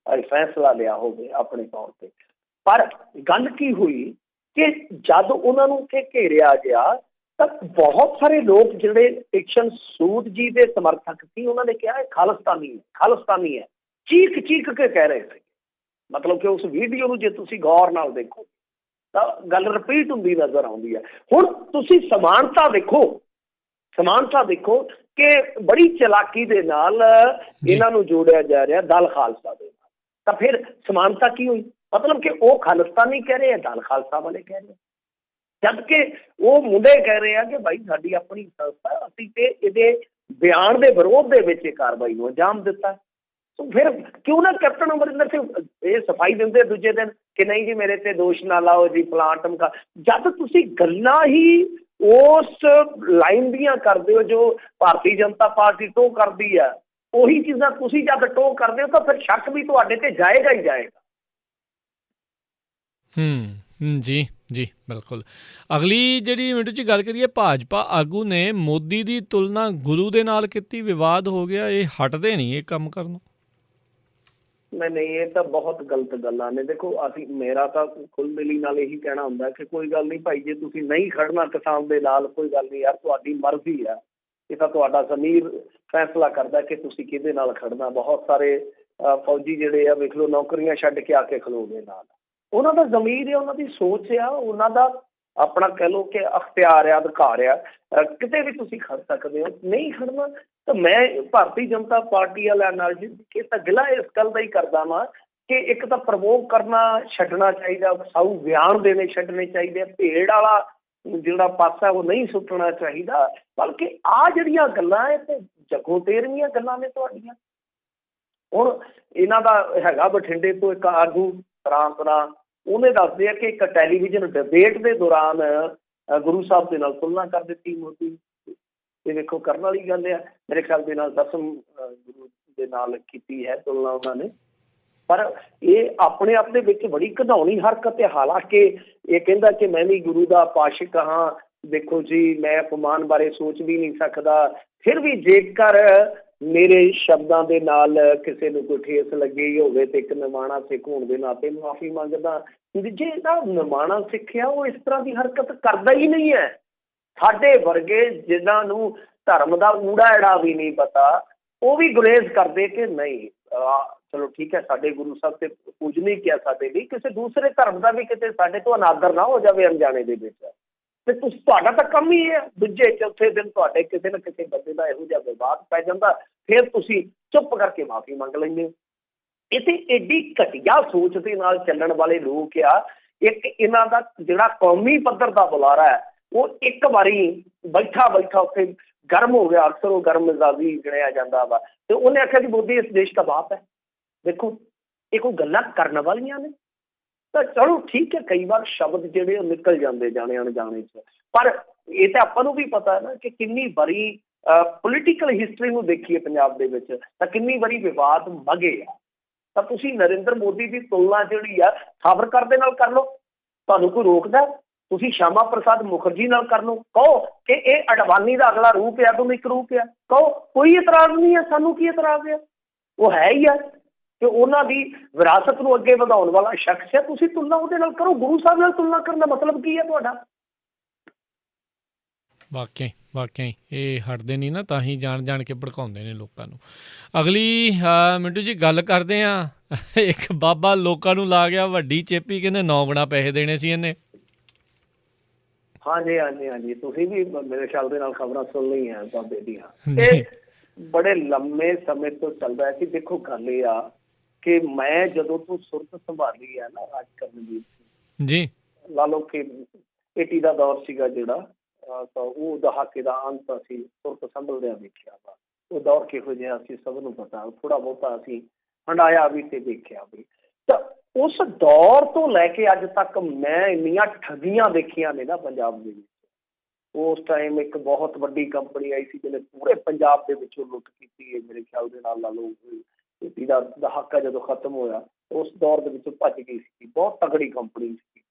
ਫੈਸਲਾ ਲਿਆ ਹੋਵੇ ਆਪਣੇ ਤੌਰ ਤੇ। ਪਰ ਗੱਲ ਕੀ ਹੋਈ ਕਿ ਜਦ ਉਹਨਾਂ ਨੂੰ ਘੇਰਿਆ ਗਿਆ ਤਾਂ ਬਹੁਤ ਸਾਰੇ ਲੋਕ ਜਿਹੜੇ ਕ੍ਰਿਸ਼ਨ ਸੂਦ ਜੀ ਦੇ ਸਮਰਥਕ ਸੀ, ਉਹਨਾਂ ਨੇ ਕਿਹਾ ਖਾਲਿਸਤਾਨੀ ਖਾਲਿਸਤਾਨੀ ਹੈ, ਚੀਖ ਚੀਖ ਕੇ ਕਹਿ ਰਹੇ ਸੀ। ਮਤਲਬ ਕਿ ਉਸ ਵੀਡੀਓ ਨੂੰ ਜੇ ਤੁਸੀਂ ਗੌਰ ਨਾਲ ਦੇਖੋ ਤਾਂ ਗੱਲ ਰਿਪੀਟ ਹੁੰਦੀ ਨਜ਼ਰ ਆਉਂਦੀ ਹੈ। ਹੁਣ ਤੁਸੀਂ ਸਮਾਨਤਾ ਦੇਖੋ, ਸਮਾਨਤਾ ਦੇਖੋ ਕਿ ਬੜੀ ਚਲਾਕੀ ਦੇ ਨਾਲ ਇਹਨਾਂ ਨੂੰ ਜੋੜਿਆ ਜਾ ਰਿਹਾ ਦਲ ਖਾਲਸਾ ਦੇ ਨਾਲ, ਤਾਂ ਫਿਰ ਸਮਾਨਤਾ ਕੀ ਹੋਈ? ਮਤਲਬ ਕਿ ਉਹ ਖਾਲਿਸਤਾਨੀ ਕਹਿ ਰਹੇ ਆ, ਦਲ ਖਾਲਸਾ ਵਾਲੇ ਕਹਿ ਰਹੇ, ਜਦ ਕਿ ਉਹ ਮੁੰਡੇ ਕਹਿ ਰਹੇ ਆ ਕਿ ਭਾਈ ਸਾਡੀ ਆਪਣੀ ਸੰਸਥਾ, ਅਸੀਂ ਤੇ ਇਹਦੇ ਬਿਆਨ ਦੇ ਵਿਰੋਧ ਦੇ ਵਿੱਚ ਇਹ ਕਾਰਵਾਈ ਨੂੰ ਅੰਜਾਮ ਦਿੱਤਾ। ਸੋ ਫਿਰ ਕਿਉਂ ਨਾ ਕੈਪਟਨ ਅਮਰਿੰਦਰ ਸਿੰਘ ਇਹ ਸਫਾਈ ਦਿੰਦੇ ਦੂਜੇ ਦਿਨ ਕਿ ਨਹੀਂ ਜੀ ਮੇਰੇ ਤੇ ਦੋਸ਼ ਨਾ ਲਾਓ ਜੀ, ਫਲਾਣ ਟਮਕਾ, ਜਦ ਤੁਸੀਂ ਗੱਲਾਂ ਹੀ ਉਸ ਲਾਈਨ ਦੀਆਂ ਕਰਦੇ ਹੋ ਜੋ ਭਾਰਤੀ ਜਨਤਾ ਪਾਰਟੀ ਟੋਹ ਕਰਦੀ ਆ, ਉਹੀ ਚੀਜ਼ਾਂ ਤੁਸੀਂ ਜਦ ਟੋਹ ਕਰਦੇ ਹੋ ਤਾਂ ਫਿਰ ਸ਼ੱਕ ਵੀ ਤੁਹਾਡੇ ਤੇ ਜਾਏਗਾ ਹੀ ਜਾਏਗਾ। ਜੀ ਜੀ ਬਿਲਕੁਲ। ਅਗਲੀ ਜਿਹੜੀ ਮਿੰਟੂ 'ਚ ਗੱਲ ਕਰੀਏ, ਭਾਜਪਾ ਆਗੂ ਨੇ ਮੋਦੀ ਦੀ ਤੁਲਨਾ ਗੁਰੂ ਦੇ ਨਾਲ ਕੀਤੀ, ਵਿਵਾਦ ਹੋ ਗਿਆ, ਇਹ ਹਟਦੇ ਨਹੀਂ ਇਹ ਕੰਮ ਕਰਨ। ਨਹੀਂ, ਇਹ ਤਾਂ ਬਹੁਤ ਗਲਤ ਗੱਲਾਂ ਨੇ। ਦੇਖੋ ਅਸੀਂ, ਮੇਰਾ ਤਾਂ ਖੁੱਲ੍ਹ-ਦਿਲੀ ਨਾਲ ਇਹੀ ਕਹਿਣਾ ਹੁੰਦਾ ਕਿ ਕੋਈ ਗੱਲ ਨਹੀਂ ਭਾਈ, ਜੇ ਤੁਸੀਂ ਨਹੀਂ ਖੜਨਾ ਕਿਸਾਨ ਦੇ ਨਾਲ, ਕੋਈ ਗੱਲ ਨਹੀਂ ਯਾਰ, ਤੁਹਾਡੀ ਮਰਜ਼ੀ ਆ, ਇਹ ਤਾਂ ਤੁਹਾਡਾ ਜ਼ਮੀਰ ਫੈਸਲਾ ਕਰਦਾ ਕਿ ਤੁਸੀਂ ਕਿਹਦੇ ਨਾਲ ਖੜਨਾ। ਬਹੁਤ ਸਾਰੇ ਫੌਜੀ ਜਿਹੜੇ ਆ ਵੇਖ ਲਓ, ਨੌਕਰੀਆਂ ਛੱਡ ਕੇ ਆ ਕੇ ਖਲੋ ਗਏ ਨਾਲ, ਉਹਨਾਂ ਦਾ ਜ਼ਮੀਰ ਹੈ, ਉਹਨਾਂ ਦੀ ਸੋਚ ਆ, ਉਹਨਾਂ ਦਾ ਆਪਣਾ ਕਹਿ ਲਓ ਕਿ ਅਖਤਿਆਰ ਆ, ਅਧਿਕਾਰ ਆ, ਕਿਤੇ ਵੀ ਤੁਸੀਂ ਖੜ ਸਕਦੇ ਹੋ। ਨਹੀਂ ਖੜਨਾ ਤਾਂ ਮੈਂ ਭਾਰਤੀ ਜਨਤਾ ਪਾਰਟੀ ਵਾਲਿਆਂ ਨਾਲ ਜੀ ਤਾਂ ਗਿਲਾ ਇਸ ਗੱਲ ਦਾ ਹੀ ਕਰਦਾ ਵਾਂ ਕਿ ਇੱਕ ਤਾਂ ਪ੍ਰਮੋਟ ਕਰਨਾ ਛੱਡਣਾ ਚਾਹੀਦਾ, ਸਾਊ ਬਿਆਨ ਦੇਣੇ ਛੱਡਣੇ ਚਾਹੀਦੇ, ਭੇੜ ਵਾਲਾ ਜਿਹੜਾ ਪਾਸਾ ਉਹ ਨਹੀਂ ਸੁੱਟਣਾ ਚਾਹੀਦਾ। ਬਲਕਿ ਆਹ ਜਿਹੜੀਆਂ ਗੱਲਾਂ ਇਹ ਤੇ ਜੱਗੋਂ ਤੇਰਵੀਆਂ ਗੱਲਾਂ ਨੇ ਤੁਹਾਡੀਆਂ। ਹੁਣ ਇਹਨਾਂ ਦਾ ਹੈਗਾ ਬਠਿੰਡੇ ਤੋਂ ਇੱਕ ਆਗੂ ਰਾਮਪੁਰਾ, ਉਹਨੇ ਦੱਸਦੇ ਆ ਕਿ ਇੱਕ ਟੈਲੀਵਿਜ਼ਨ ਡਿਬੇਟ ਦੇ ਦੌਰਾਨ ਗੁਰੂ ਸਾਹਿਬ ਦੇ ਨਾਲ ਤੁਲਨਾ ਕਰ ਦਿੱਤੀ ਮੋਦੀ। ਇਹ ਵੇਖੋ ਕਰਨ ਵਾਲੀ ਗੱਲ ਆ, ਮੇਰੇ ਖਿਆਲ ਦੇ ਨਾਲ 10ਮ ਗੁਰੂ ਦੇ ਨਾਲ ਕੀਤੀ ਹੈ ਤੁਲਨਾ ਉਹਨਾਂ ਨੇ। ਪਰ ਇਹ ਆਪਣੇ ਆਪ ਦੇ ਵਿੱਚ ਬੜੀ ਘਿਨਾਉਣੀ ਹਰਕਤ ਹੈ। ਹਾਲਾਂਕਿ ਇਹ ਕਹਿੰਦਾ ਕਿ ਮੈਂ ਵੀ ਗੁਰੂ ਦਾ ਪਾਸ਼ਿਕ ਹਾਂ, ਦੇਖੋ ਜੀ ਮੈਂ ਅਪਮਾਨ ਬਾਰੇ ਸੋਚ ਵੀ ਨਹੀਂ ਸਕਦਾ, ਫਿਰ ਵੀ ਜੇਕਰ ਮੇਰੇ ਸ਼ਬਦਾਂ ਦੇ ਨਾਲ ਕਿਸੇ ਨੂੰ ਕੋਈ ਠੇਸ ਲੱਗੀ ਹੋਵੇ ਤੇ ਇੱਕ ਨਿਮਾਣਾ ਸਿੱਖ ਹੋਣ ਦੇ ਨਾਤੇ ਮਾਫੀ ਮੰਗਦਾ। ਜੇ ਇਹਦਾ ਨਿਮਾਣਾ ਸਿੱਖਿਆ ਉਹ ਇਸ ਤਰ੍ਹਾਂ ਦੀ ਹਰਕਤ ਕਰਦਾ ਹੀ ਨਹੀਂ ਹੈ। ਸਾਡੇ ਵਰਗੇ ਜਿਨ੍ਹਾਂ ਨੂੰ ਧਰਮ ਦਾ ਊੜਾ ਐੜਾ ਵੀ ਨਹੀਂ ਪਤਾ, ਉਹ ਵੀ ਗੁਰੇਜ਼ ਕਰਦੇ ਕਿ ਨਹੀਂ ਚਲੋ ਠੀਕ ਹੈ, ਸਾਡੇ ਗੁਰੂ ਸਾਹਿਬ ਤੇ ਪੂਜਨੀ ਕਿਹਾ ਸਾਡੇ ਲਈ, ਕਿਸੇ ਦੂਸਰੇ ਧਰਮ ਦਾ ਵੀ ਕਿਤੇ ਸਾਡੇ ਤੋਂ ਅਨਾਦਰ ਨਾ ਹੋ ਜਾਵੇ ਅਣਜਾਣੇ ਦੇ ਵਿੱਚ। ਤੇ ਤੁਸੀਂ, ਤੁਹਾਡਾ ਤਾਂ ਕੰਮ ਹੀ ਹੈ, ਦੂਜੇ ਚੌਥੇ ਦਿਨ ਤੁਹਾਡੇ ਕਿਸੇ ਨਾ ਕਿਸੇ ਬੰਦੇ ਦਾ ਇਹੋ ਜਿਹਾ ਵਿਵਾਦ ਪੈ ਜਾਂਦਾ, ਫਿਰ ਤੁਸੀਂ ਚੁੱਪ ਕਰਕੇ ਮਾਫੀ ਮੰਗ ਲੈਂਦੇ ਹੋ। ਇਹ ਤੇ ਐਡੀ ਘਟੀਆ ਸੋਚ ਦੇ ਨਾਲ ਚੱਲਣ ਵਾਲੇ ਲੋਕ ਆ ਇੱਕ ਇਹਨਾਂ ਦਾ ਜਿਹੜਾ ਕੌਮੀ ਪੱਧਰ ਦਾ ਬੁਲਾਰਾ ਹੈ ਉਹ ਇੱਕ ਵਾਰੀ ਬੈਠਾ ਬੈਠਾ ਉੱਥੇ ਗਰਮ ਹੋ ਗਿਆ। ਅਕਸਰ ਉਹ ਗਰਮ ਮਿਜ਼ਾਜੀ ਗਿਣਿਆ ਜਾਂਦਾ ਵਾ, ਤੇ ਉਹਨੇ ਆਖਿਆ ਕਿ ਮੋਦੀ ਇਸ ਦੇਸ਼ ਦਾ ਬਾਪ ਹੈ। ਦੇਖੋ ਇਹ ਕੋਈ ਗੱਲਾਂ ਕਰਨ ਵਾਲੀਆਂ ਨੇ? ਤਾਂ ਚਲੋ ਠੀਕ ਹੈ, ਕਈ ਵਾਰ ਸ਼ਬਦ ਜਿਹੜੇ ਉਹ ਨਿਕਲ ਜਾਂਦੇ ਜਾਣੇ ਅਣਜਾਣੇ 'ਚ, ਪਰ ਇਹ ਤਾਂ ਆਪਾਂ ਨੂੰ ਵੀ ਪਤਾ ਹੈ ਨਾ ਕਿ ਕਿੰਨੀ ਵਾਰੀ ਪੋਲੀਟੀਕਲ ਹਿਸਟਰੀ ਨੂੰ ਦੇਖੀਏ ਪੰਜਾਬ ਦੇ ਵਿੱਚ ਤਾਂ ਕਿੰਨੀ ਵਾਰੀ ਵਿਵਾਦ ਵਗੇ ਆ। ਤਾਂ ਤੁਸੀਂ ਨਰਿੰਦਰ ਮੋਦੀ ਦੀ ਤੁਲਨਾ ਜਿਹੜੀ ਆ ਸਾਵਰਕਰ ਦੇ ਨਾਲ ਕਰ ਲਓ, ਤੁਹਾਨੂੰ ਕੋਈ ਰੋਕਦਾ? ਤੁਸੀਂ ਸ਼ਿਆਮਾ ਪ੍ਰਸਾਦ ਮੁਖਰਜੀ ਨਾਲ ਕਰ ਲਓ, ਕਹੋ ਕਿ ਇਹ ਅਡਵਾਨੀ ਦਾ ਅਗਲਾ ਰੂਪ ਹੈ, ਆਧੁਨਿਕ ਰੂਪ ਹੈ, ਕਹੋ ਕੋਈ ਇਤਰਾਜ਼ ਨਹੀਂ ਹੈ। ਸਾਨੂੰ ਕੀ ਇਤਰਾਜ਼ ਹੈ? ਉਹ ਹੈ ਹੀ ਆ ਕਿ ਉਹਨਾਂ ਦੀ ਵਿਰਾਸਤ ਨੂੰ ਅੱਗੇ ਵਧਾਉਣ ਵਾਲਾ ਸ਼ਖਸ ਹੈ। ਤੁਸੀਂ ਤੁਲਨਾ ਉਹਦੇ ਨਾਲ ਕਰੋ। ਗੁਰੂ ਸਾਹਿਬ ਨਾਲ ਤੁਲਨਾ ਕਰਨ ਦਾ ਮਤਲਬ ਕੀ ਹੈ ਤੁਹਾਡਾ? ਵਾਕਿਆ ਵਾਕਿਆ ਇਹ ਹਟਦੇ ਨਹੀਂ ਨਾ, ਤਾਂ ਹੀ ਜਾਣ ਜਾਣ ਕੇ ਭੜਕਾਉਂਦੇ ਨੇ ਲੋਕਾਂ ਨੂੰ। ਅਗਲੀ ਮਿੰਟੂ ਜੀ ਗੱਲ ਕਰਦੇ ਹਾਂ। ਇੱਕ ਬਾਬਾ ਲੋਕਾਂ ਨੂੰ ਲਾ ਗਿਆ ਵੱਡੀ ਚੇਪੀ, ਕਹਿੰਦੇ 9 ਗੁਣਾ ਪੈਸੇ ਦੇਣੇ ਸੀ ਇਹਨੇ। ਹਾਂਜੀ ਹਾਂਜੀ ਹਾਂਜੀ, ਤੁਸੀਂ ਵੀ ਮੇਰੇ ਖਿਆਲ ਦੇ ਨਾਲ ਖਬਰਾਂ ਸੁਣ ਲਈਆਂ ਬਾਬੇ ਦੀਆਂ। ਇਹ ਬੜੇ ਲੰਮੇ ਸਮੇਂ ਤੋਂ ਚੱਲਦਾ ਹੈ ਕਿ ਦੇਖੋ ਗੱਲ ਇਹ ਆ ਕਿ ਮੈਂ ਜਦੋਂ ਤੋਂ ਸੁਰਤ ਸੰਭਾਲੀ ਹੈ ਨਾ ਰਾਜ ਕਰਨਜੀਤ ਜੀ, ਲਾ ਲਓ ਕਿ 80 ਦਾ ਦੌਰ ਸੀਗਾ ਜਿਹੜਾ, ਤਾਂ ਉਹ ਦਹਾਕੇ ਦਾ ਅੰਤ ਅਸੀਂ ਸੁਰਤ ਸੰਭਲਦਿਆਂ ਦੇਖਿਆ ਵਾ। ਉਹ ਦੌਰ ਕਿਹੋ ਜਿਹਾ ਸੀ ਸਭ ਨੂੰ ਪਤਾ, ਥੋੜਾ ਬਹੁਤਾ ਅਸੀਂ ਹੰਡਾਇਆ ਵੀ ਤੇ ਦੇਖਿਆ ਵੀ। ਤਾਂ ਉਸ ਦੌਰ ਤੋਂ ਲੈ ਕੇ ਅੱਜ ਤੱਕ ਮੈਂ ਇੰਨੀਆਂ ਠੱਗੀਆਂ ਦੇਖੀਆਂ ਨੇ ਨਾ ਪੰਜਾਬ ਦੇ ਵਿੱਚ। ਉਸ ਟਾਈਮ ਇੱਕ ਬਹੁਤ ਵੱਡੀ ਕੰਪਨੀ ਆਈ ਸੀ ਜਿਹਨੇ ਪੂਰੇ ਪੰਜਾਬ ਦੇ ਵਿੱਚੋਂ ਲੁੱਟ ਕੀਤੀ ਹੈ। ਮੇਰੇ ਖਿਆਲ ਦੇ ਨਾਲ ਲਾ ਲਓ 80 ਦਾ ਦਹਾਕਾ ਜਦੋਂ ਖਤਮ ਹੋਇਆ ਉਸ ਦੌਰ ਦੇ ਵਿੱਚ ਭੱਜ ਗਈ ਸੀ, ਬਹੁਤ ਤਗੜੀ ਕੰਪਨੀ ਸੀ।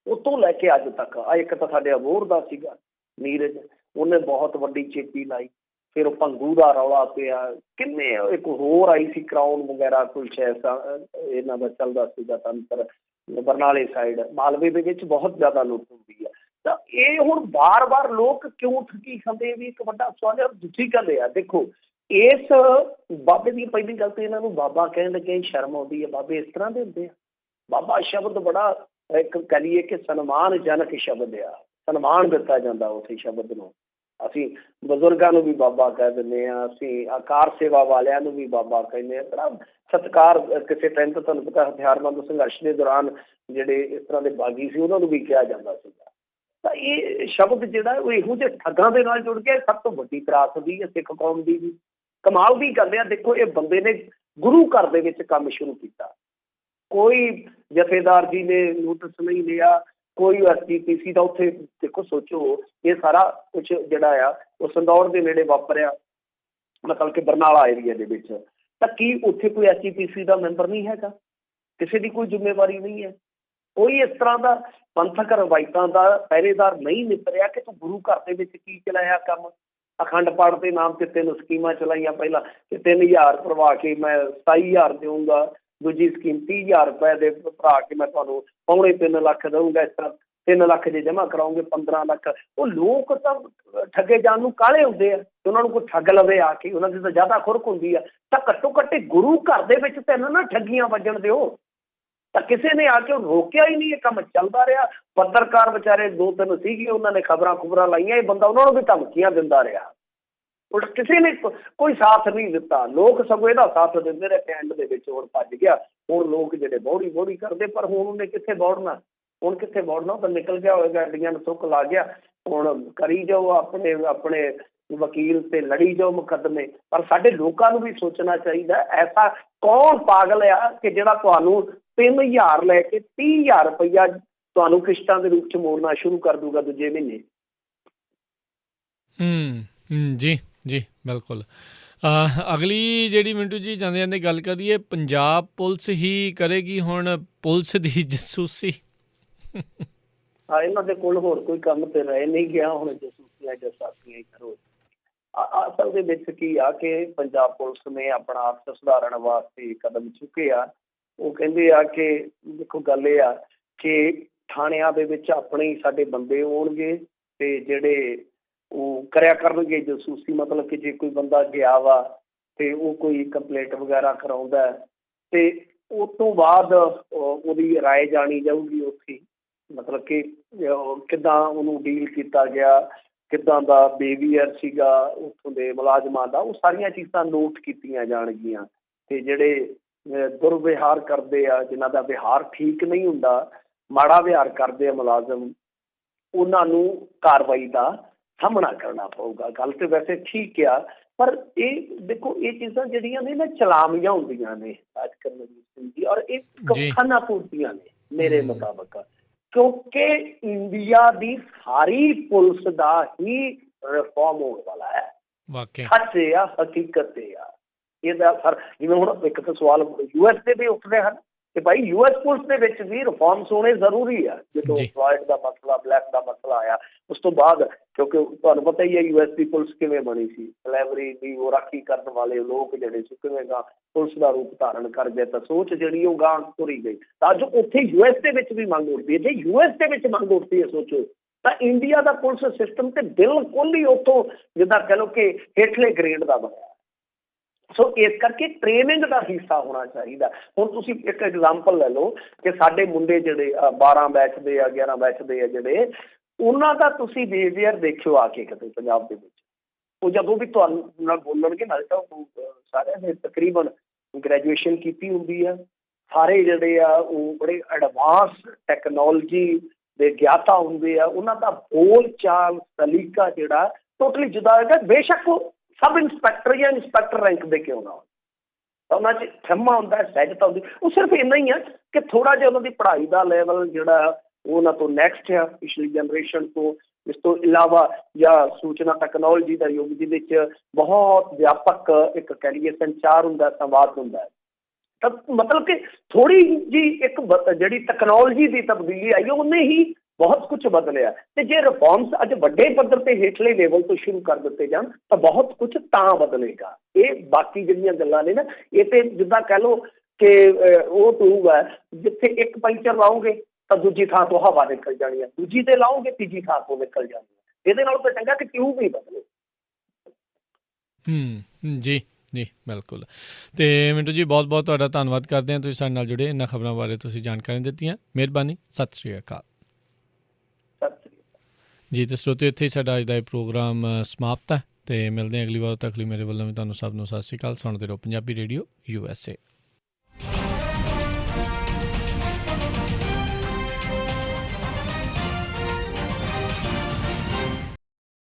ਉਤੋਂ ਲੈ ਕੇ ਅੱਜ ਤੱਕ ਆ ਇੱਕ ਤਾਂ ਸਾਡੇ ਅਬੋਹਰ ਦਾ ਸੀਗਾ ਨੀਰਜ, ਉਹਨੇ ਬਹੁਤ ਵੱਡੀ ਚੇਪੀ ਲਾਈ। ਫਿਰ ਉਹ ਭੰਗੂ ਦਾ ਰੌਲਾ ਪਿਆ, ਕਿੰਨੇ ਇੱਕ ਹੋਰ ਆਈ ਸੀ ਕਰਾਊਨ ਵਗੈਰਾ ਕੁਛ ਐਸਾ ਇਹਨਾਂ ਦਾ ਚੱਲਦਾ ਸੀਗਾ ਤੰਤਰ ਬਰਨਾਲੇ ਸਾਈਡ, ਮਾਲਵੇ ਦੇ ਵਿੱਚ ਬਹੁਤ ਜ਼ਿਆਦਾ ਲੁੱਟ ਹੁੰਦੀ ਹੈ। ਤਾਂ ਇਹ ਹੁਣ ਬਾਰ-ਬਾਰ ਲੋਕ ਕਿਉਂ ਠੱਗੀ ਖਾਂਦੇ ਵੀ ਇੱਕ ਵੱਡਾ ਸਵਾਲ ਹੈ। ਦੂਜੀ ਗੱਲ ਇਹ ਆ, ਦੇਖੋ ਇਸ ਬਾਬੇ ਦੀ ਪਹਿਲੀ ਗੱਲ ਤਾਂ ਇਹਨਾਂ ਨੂੰ ਬਾਬਾ ਕਹਿਣ ਲੱਗੇ ਸ਼ਰਮ ਆਉਂਦੀ ਹੈ। ਬਾਬੇ ਇਸ ਤਰ੍ਹਾਂ ਦੇ ਹੁੰਦੇ ਆ? ਬਾਬਾ ਸ਼ਬਦ ਬੜਾ ਇੱਕ ਕਹਿ ਲਈਏ ਕਿ ਸਨਮਾਨਜਨਕ ਸ਼ਬਦ ਆ, ਸਨਮਾਨ ਦਿੱਤਾ ਜਾਂਦਾ ਉਸ ਸ਼ਬਦ ਨੂੰ। ਅਸੀਂ ਬਜ਼ੁਰਗਾਂ ਨੂੰ ਵੀ ਬਾਬਾ ਕਹਿ ਦਿੰਦੇ ਹਾਂ, ਅਸੀਂ ਕਾਰ ਸੇਵਾ ਵਾਲਿਆਂ ਨੂੰ ਵੀ ਬਾਬਾ ਕਹਿੰਦੇ ਹਾਂ। ਬੜਾ ਸਤਿਕਾਰ ਕਿਸੇ ਟਾਈਮ ਤੋਂ ਤੁਹਾਨੂੰ ਪਤਾ ਹਥਿਆਰਬੰਦ ਸੰਘਰਸ਼ ਦੇ ਦੌਰਾਨ ਜਿਹੜੇ ਇਸ ਤਰ੍ਹਾਂ ਦੇ ਬਾਗੀ ਸੀ ਉਹਨਾਂ ਨੂੰ ਵੀ ਕਿਹਾ ਜਾਂਦਾ ਸੀਗਾ। ਤਾਂ ਇਹ ਸ਼ਬਦ ਜਿਹੜਾ ਉਹ ਇਹੋ ਜਿਹੇ ਠੱਗਾਂ ਦੇ ਨਾਲ ਜੁੜ ਗਿਆ। ਸਭ ਤੋਂ ਵੱਡੀ ਤਰਾਸਦੀ ਹੈ ਸਿੱਖ ਕੌਮ ਦੀ ਵੀ। ਕਮਾਲ ਦੀ ਗੱਲ ਆ, ਦੇਖੋ ਇਹ ਬੰਦੇ ਨੇ ਗੁਰੂ ਘਰ ਦੇ ਵਿੱਚ ਕੰਮ ਸ਼ੁਰੂ ਕੀਤਾ, ਕੋਈ ਜਥੇਦਾਰ ਜੀ ਨੇ ਨੋਟਿਸ ਨਹੀਂ ਲਿਆ, ਕੋਈ SGPC ਦਾ ਉੱਥੇ ਦੇਖੋ ਸੋਚੋ ਇਹ ਸਾਰਾ ਕੁਛ ਜਿਹੜਾ ਆ ਉਹ ਸੰਦੌੜ ਦੇ ਨੇੜੇ ਵਾਪਰਿਆ, ਮਤਲਬ ਕਿ ਬਰਨਾਲਾ ਏਰੀਆ ਦੇ ਵਿੱਚ। ਤਾਂ ਕੀ ਉੱਥੇ ਕੋਈ SGPC ਦਾ ਮੈਂਬਰ ਨਹੀਂ ਹੈਗਾ? ਕਿਸੇ ਦੀ ਕੋਈ ਜ਼ਿੰਮੇਵਾਰੀ ਨਹੀਂ ਹੈ? ਕੋਈ ਇਸ ਤਰ੍ਹਾਂ ਦਾ ਪੰਥਕ ਰਵਾਇਤਾਂ ਦਾ ਪਹਿਰੇਦਾਰ ਨਹੀਂ ਨਿਪਰਿਆ ਕਿ ਤੂੰ ਗੁਰੂ ਘਰ ਦੇ ਵਿੱਚ ਕੀ ਚਲਾਇਆ ਕੰਮ? ਅਖੰਡ ਪਾਠ ਦੇ ਨਾਮ ਤੇ 3 ਸਕੀਮਾਂ ਚਲਾਈਆਂ, ਪਹਿਲਾਂ ਕਿ 3000 ਭਰਵਾ ਕੇ ਮੈਂ 27,000 ਦੇਊਂਗਾ, ਦੂਜੀ ਸਕੀਮ 30,000 ਰੁਪਏ ਦੇ ਭਰਾ ਕੇ ਮੈਂ ਤੁਹਾਨੂੰ 3.25 ਲੱਖ ਦਊਂਗਾ। ਇਸ ਤਰ੍ਹਾਂ 3 ਲੱਖ ਜੇ ਜਮ੍ਹਾਂ ਕਰਾਉਂਗੇ 15 ਲੱਖ। ਉਹ ਲੋਕ ਤਾਂ ਠੱਗੇ ਜਾਣ ਨੂੰ ਕਾਹਲੇ ਹੁੰਦੇ ਆ ਤੇ ਉਹਨਾਂ ਨੂੰ ਕੋਈ ਠੱਗ ਲਵੇ ਆ ਕੇ, ਉਹਨਾਂ ਦੀ ਤਾਂ ਜ਼ਿਆਦਾ ਖੁਰਕ ਹੁੰਦੀ ਆ। ਤਾਂ ਘੱਟੋ ਘੱਟ ਗੁਰੂ ਘਰ ਦੇ ਵਿੱਚ ਤੈਨੂੰ ਨਾ ਠੱਗੀਆਂ ਵੱਜਣ ਦਿਓ। ਤਾਂ ਕਿਸੇ ਨੇ ਆ ਕੇ ਰੋਕਿਆ ਹੀ ਨਹੀਂ, ਇਹ ਕੰਮ ਚੱਲਦਾ ਰਿਹਾ। ਪੱਤਰਕਾਰ ਵਿਚਾਰੇ 2-3 ਸੀਗੇ, ਉਹਨਾਂ ਨੇ ਖਬਰਾਂ ਲਾਈਆਂ, ਇਹ ਬੰਦਾ ਉਹਨਾਂ ਨੂੰ ਵੀ ਧਮਕੀਆਂ ਦਿੰਦਾ ਰਿਹਾ। ਉਲਟ ਕਿਸੇ ਨੇ ਕੋਈ ਸਾਥ ਨਹੀਂ ਦਿੱਤਾ। ਲੋਕ ਸਗੋਂ ਇਹਦਾ ਸਾਥ ਦਿੰਦੇ ਰਹੇ। ਐਂਡ ਦੇ ਵਿੱਚ ਹੁਣ ਭੱਜ ਗਿਆ। ਹੁਣ ਲੋਕ ਜਿਹੜੇ ਬੌੜੀ ਕਰਦੇ, ਪਰ ਹੁਣ ਉਹਨੇ ਕਿੱਥੇ ਬੌੜਨਾ? ਹੁਣ ਕਿੱਥੇ ਬੌੜਨਾ? ਉਹ ਤਾਂ ਨਿਕਲ ਗਿਆ ਹੋਏਗਾ, ਗੱਡੀਆਂ ਨੂੰ ਸੁੱਕ ਲਾ ਗਿਆ। ਹੁਣ ਕਰੀ ਜਾਓ ਆਪਣੇ ਵਕੀਲ ਤੇ ਲੜੀ ਜਾਓ ਮੁਕੱਦਮੇ। ਪਰ ਸਾਡੇ ਲੋਕਾਂ ਨੂੰ ਵੀ ਸੋਚਣਾ ਚਾਹੀਦਾ, ਐਸਾ ਕੌਣ ਪਾਗਲ ਆ ਕਿ ਜਿਹੜਾ ਤੁਹਾਨੂੰ 3000 ਲੈ ਕੇ 30,000 ਰੁਪਈਆ ਤੁਹਾਨੂੰ ਕਿਸ਼ਤਾਂ ਦੇ ਰੂਪ ਚ ਮੋੜਨਾ ਸ਼ੁਰੂ ਕਰ ਦੂਗਾ ਦੂਜੇ ਮਹੀਨੇ। ਜੀ ਜੀ ਬਿਲਕੁਲ। ਅਗਲੀ ਜਿਹੜੀ ਮਿੰਟੂ ਜੀ ਜਾਂਦੇ ਜਾਂਦੇ ਗੱਲ ਕਰੀਏ, ਪੰਜਾਬ ਪੁਲਿਸ ਹੀ ਕਰੇਗੀ ਹੁਣ ਪੁਲਿਸ ਦੀ ਜਸੂਸੀ। ਹਾਂ, ਇਹਨਾਂ ਦੇ ਕੋਲ ਹੋਰ ਕੋਈ ਕੰਮ ਤੇ ਰਹਿ ਨਹੀਂ ਗਿਆ, ਹੁਣ ਜਸੂਸੀਆਂ ਜਸਾਸੀਆਂ ਹੀ ਕਰੋ। ਅਸਲ ਦੇ ਵਿੱਚ ਕੀ ਆ ਕਿ ਪੰਜਾਬ ਪੁਲਿਸ ਨੇ ਆਪਣਾ ਆਪ ਸੁਧਾਰਨ ਵਾਸਤੇ ਕਦਮ ਚੁੱਕੇ ਆ। ਉਹ ਕਹਿੰਦੇ ਆ ਕਿ ਦੇਖੋ ਗੱਲ ਇਹ ਆ ਕਿ ਥਾਣਿਆਂ ਦੇ ਵਿੱਚ ਆਪਣੇ ਹੀ ਸਾਡੇ ਬੰਦੇ ਹੋਣਗੇ ਤੇ ਜਿਹੜੇ ਉਹ ਕਰਿਆ ਕਰਨਗੇ ਜਸੂਸੀ। ਮਤਲਬ ਕਿ ਜੇ ਕੋਈ ਬੰਦਾ ਗਿਆ ਵਾ ਤੇ ਉਹ ਕੋਈ ਕੰਪਲੇਂਟ ਵਗੈਰਾ ਕਰਾਉਂਦਾ ਤੇ ਉਸ ਤੋਂ ਬਾਅਦ ਉਹਦੀ ਰਾਏ ਜਾਣੀ ਜਾਊਗੀ ਉੱਥੇ, ਮਤਲਬ ਕਿ ਕਿੱਦਾਂ ਉਹਨੂੰ ਡੀਲ ਕੀਤਾ ਗਿਆ, ਕਿੱਦਾਂ ਦਾ ਬਿਹੇਵੀਅਰ ਸੀਗਾ ਉੱਥੋਂ ਦੇ ਮੁਲਾਜ਼ਮਾਂ ਦਾ, ਉਹ ਸਾਰੀਆਂ ਚੀਜ਼ਾਂ ਨੋਟ ਕੀਤੀਆਂ ਜਾਣਗੀਆਂ। ਤੇ ਜਿਹੜੇ ਦੁਰਵਿਹਾਰ ਕਰਦੇ ਆ, ਜਿਨ੍ਹਾਂ ਦਾ ਵਿਹਾਰ ਠੀਕ ਨਹੀਂ ਹੁੰਦਾ, ਮਾੜਾ ਵਿਹਾਰ ਕਰਦੇ ਆ ਮੁਲਾਜ਼ਮ, ਉਹਨਾਂ ਨੂੰ ਕਾਰਵਾਈ ਦਾ ਸਾਹਮਣਾ ਕਰਨਾ ਪਊਗਾ। ਗੱਲ ਤੇ ਵੈਸੇ ਠੀਕ ਆ, ਪਰ ਇਹ ਦੇਖੋ ਇਹ ਚੀਜ਼ਾਂ ਜਿਹੜੀਆਂ ਨੇ ਨਾ ਚਲਾਮੀਆਂ ਹੁੰਦੀਆਂ ਨੇ ਅੱਜ ਕਰਨਵੀਰ ਸਿੰਘ ਜੀ, ਔਰ ਇਹ ਖਾਨਾ ਪੂਰਤੀਆਂ ਨੇ ਮੇਰੇ ਮੁਤਾਬਕ, ਕਿਉਂਕਿ ਇੰਡੀਆ ਦੀ ਸਾਰੀ ਪੁਲਿਸ ਦਾ ਹੀ ਰਿਫਾਰਮ ਹੋਣ ਵਾਲਾ ਹੈ। ਸੱਚ ਇਹ ਆ, ਹਕੀਕਤ ਇਹ ਆ। ਇਹਦਾ ਸਰ ਜਿਵੇਂ ਹੁਣ ਇੱਕ ਤਾਂ ਸਵਾਲ US ਦੇ ਵੀ ਉੱਠਦੇ ਹਨ ਕਿ ਭਾਈ US ਪੁਲਿਸ ਦੇ ਵਿੱਚ ਵੀ ਰਿਫਾਰਮਸ ਹੋਣੇ ਜ਼ਰੂਰੀ ਆ। ਜਦੋਂ ਫਲੋਇਡ ਦਾ ਮਸਲਾ, ਬਲੈਕ ਦਾ ਮਸਲਾ ਆਇਆ, ਉਸ ਤੋਂ ਬਾਅਦ ਕਿਉਂਕਿ ਤੁਹਾਨੂੰ ਪਤਾ ਹੀ ਹੈ US ਦੀ ਪੁਲਿਸ ਕਿਵੇਂ ਬਣੀ ਸੀ, ਸਲੈਵਰੀ ਦੀ ਉਹ ਰਾਖੀ ਕਰਨ ਵਾਲੇ ਲੋਕ ਜਿਹੜੇ ਸੀ ਕਿਵੇਂ ਗਾਂ ਪੁਲਿਸ ਦਾ ਰੂਪ ਧਾਰਨ ਕਰ ਗਏ, ਤਾਂ ਸੋਚ ਜਿਹੜੀ ਉਹ ਗਾਂ ਤੁਰੀ ਗਈ। ਤਾਂ ਅੱਜ ਉੱਥੇ US ਦੇ ਵਿੱਚ ਵੀ ਮੰਗ ਉੱਠਦੀ ਹੈ। ਜੇ US ਦੇ ਵਿੱਚ ਮੰਗ ਉੱਠਦੀ ਹੈ ਸੋਚੋ, ਤਾਂ ਇੰਡੀਆ ਦਾ ਪੁਲਿਸ ਸਿਸਟਮ ਤੇ ਬਿਲਕੁਲ ਹੀ ਉੱਥੋਂ ਜਿੱਦਾਂ ਕਹਿ ਲਓ ਕਿ ਹੇਠਲੇ ਗ੍ਰੇਡ ਦਾ ਬਣਿਆ। ਸੋ ਇਸ ਕਰਕੇ ਟ੍ਰੇਨਿੰਗ ਦਾ ਹਿੱਸਾ ਹੋਣਾ ਚਾਹੀਦਾ। ਹੁਣ ਤੁਸੀਂ ਇੱਕ ਐਗਜ਼ਾਮਪਲ ਲੈ ਲਓ ਕਿ ਸਾਡੇ ਮੁੰਡੇ ਜਿਹੜੇ 12 ਬੈਚ ਦੇ ਆ, 11 ਬੈਚ ਦੇ ਆ ਜਿਹੜੇ, ਉਹਨਾਂ ਦਾ ਤੁਸੀਂ ਬਿਹੇਵੀਅਰ ਦੇਖਿਓ ਆ ਕੇ ਕਿਤੇ ਪੰਜਾਬ ਦੇ ਵਿੱਚ। ਉਹ ਜਦੋਂ ਵੀ ਤੁਹਾਨੂੰ ਨਾਲ ਬੋਲਣਗੇ, ਨਾਲੇ ਤਾਂ ਸਾਰਿਆਂ ਨੇ ਤਕਰੀਬਨ ਗ੍ਰੈਜੂਏਸ਼ਨ ਕੀਤੀ ਹੁੰਦੀ ਆ, ਸਾਰੇ ਜਿਹੜੇ ਆ ਉਹ ਬੜੇ ਐਡਵਾਂਸ ਟੈਕਨੋਲੋਜੀ ਦੇ ਗਿਆਤਾ ਹੁੰਦੇ ਆ, ਉਹਨਾਂ ਦਾ ਬੋਲ ਚਾਲ ਸਲੀਕਾ ਜਿਹੜਾ ਟੋਟਲੀ ਜੁਦਾ ਹੋਏਗਾ। ਬੇਸ਼ੱਕ ਉਹ ਸਬ ਇੰਸਪੈਕਟਰ ਜਾਂ ਇੰਸਪੈਕਟਰ ਰੈਂਕ ਦੇ ਕਿਉਂ ਨਾ ਹੋਣ, ਤਾਂ ਉਹਨਾਂ 'ਚ ਠੰਮਾ ਹੁੰਦਾ, ਸਹਿਜਤਾ ਹੁੰਦੀ। ਉਹ ਸਿਰਫ ਇੰਨਾ ਹੀ ਆ ਕਿ ਥੋੜ੍ਹਾ ਜਿਹਾ ਉਹਨਾਂ ਦੀ ਪੜ੍ਹਾਈ ਦਾ ਲੈਵਲ ਜਿਹੜਾ ਉਹਨਾਂ ਤੋਂ ਨੈਕਸਟ ਆ ਪਿਛਲੀ ਜਨਰੇਸ਼ਨ ਤੋਂ। ਇਸ ਤੋਂ ਇਲਾਵਾ ਜਾਂ ਸੂਚਨਾ ਟੈਕਨੋਲੋਜੀ ਦਾ ਯੁੱਗ ਜਿਹਦੇ 'ਚ ਬਹੁਤ ਵਿਆਪਕ ਇੱਕ ਕਹਿ ਲਈਏ ਸੰਚਾਰ ਹੁੰਦਾ, ਸੰਵਾਦ ਹੁੰਦਾ, ਤਾਂ ਮਤਲਬ ਕਿ ਥੋੜ੍ਹੀ ਜਿਹੀ ਇੱਕ ਜਿਹੜੀ ਟੈਕਨੋਲੋਜੀ ਦੀ ਤਬਦੀਲੀ ਆਈ ਉਹਨੇ ਹੀ ਬਹੁਤ ਕੁਛ ਬਦਲਿਆ। ਤੇ ਜੇ ਰਿਫਾਰਮਸ ਅੱਜ ਵੱਡੇ ਪੱਧਰ ਤੇ ਹੇਠਲੇ ਲੈਵਲ ਤੋਂ ਸ਼ੁਰੂ ਕਰ ਦਿੱਤੇ ਜਾਣ ਤਾਂ ਬਹੁਤ ਕੁਛ ਤਾਂ ਬਦਲੇਗਾ। ਇਹ ਬਾਕੀ ਜਿਹੜੀਆਂ ਗੱਲਾਂ ਨੇ ਨਾ, ਇਹ ਤੇ ਜਿੱਦਾਂ ਕਹਿ ਲਓ ਕਿ ਉਹ ਟਿਊਬ ਹੈ, ਜਿੱਥੇ ਇੱਕ ਪੈਂਚਰ ਲਾਓਗੇ ਤਾਂ ਦੂਜੀ ਥਾਂ ਤੋਂ ਹਵਾ ਨਿਕਲ ਜਾਣੀ ਹੈ, ਦੂਜੀ ਤੇ ਲਾਓਗੇ ਤੀਜੀ ਥਾਂ ਤੋਂ ਨਿਕਲ ਜਾਣੀ ਹੈ। ਇਹਦੇ ਨਾਲੋਂ ਤਾਂ ਚੰਗਾ ਕਿ ਟਿਊਬ ਹੀ ਬਦਲੇ। ਜੀ ਜੀ ਬਿਲਕੁਲ। ਤੇ ਮਿੰਟੂ ਜੀ ਬਹੁਤ ਬਹੁਤ ਤੁਹਾਡਾ ਧੰਨਵਾਦ ਕਰਦੇ ਹਾਂ, ਤੁਸੀਂ ਸਾਡੇ ਨਾਲ ਜੁੜੇ, ਇਹਨਾਂ ਖਬਰਾਂ ਬਾਰੇ ਤੁਸੀਂ ਜਾਣਕਾਰੀ ਦਿੱਤੀਆਂ। ਮਿਹਰਬਾਨੀ, ਸਤਿ ਸ਼੍ਰੀ ਅਕਾਲ ਜੀ। ਤੇ ਸਰੋਤਿਓ, ਇੱਥੇ ਹੀ ਸਾਡਾ ਅੱਜ ਦਾ ਇਹ ਪ੍ਰੋਗਰਾਮ ਸਮਾਪਤ ਹੈ, ਤੇ ਮਿਲਦੇ ਹਾਂ ਅਗਲੀ ਵਾਰ। ਤੱਕ ਲਈ ਮੇਰੇ ਵੱਲੋਂ ਵੀ ਤੁਹਾਨੂੰ ਸਭ ਨੂੰ ਸਤਿ ਸ਼੍ਰੀ ਅਕਾਲ। ਸੁਣਦੇ ਰਹੋ ਪੰਜਾਬੀ ਰੇਡੀਓ USA।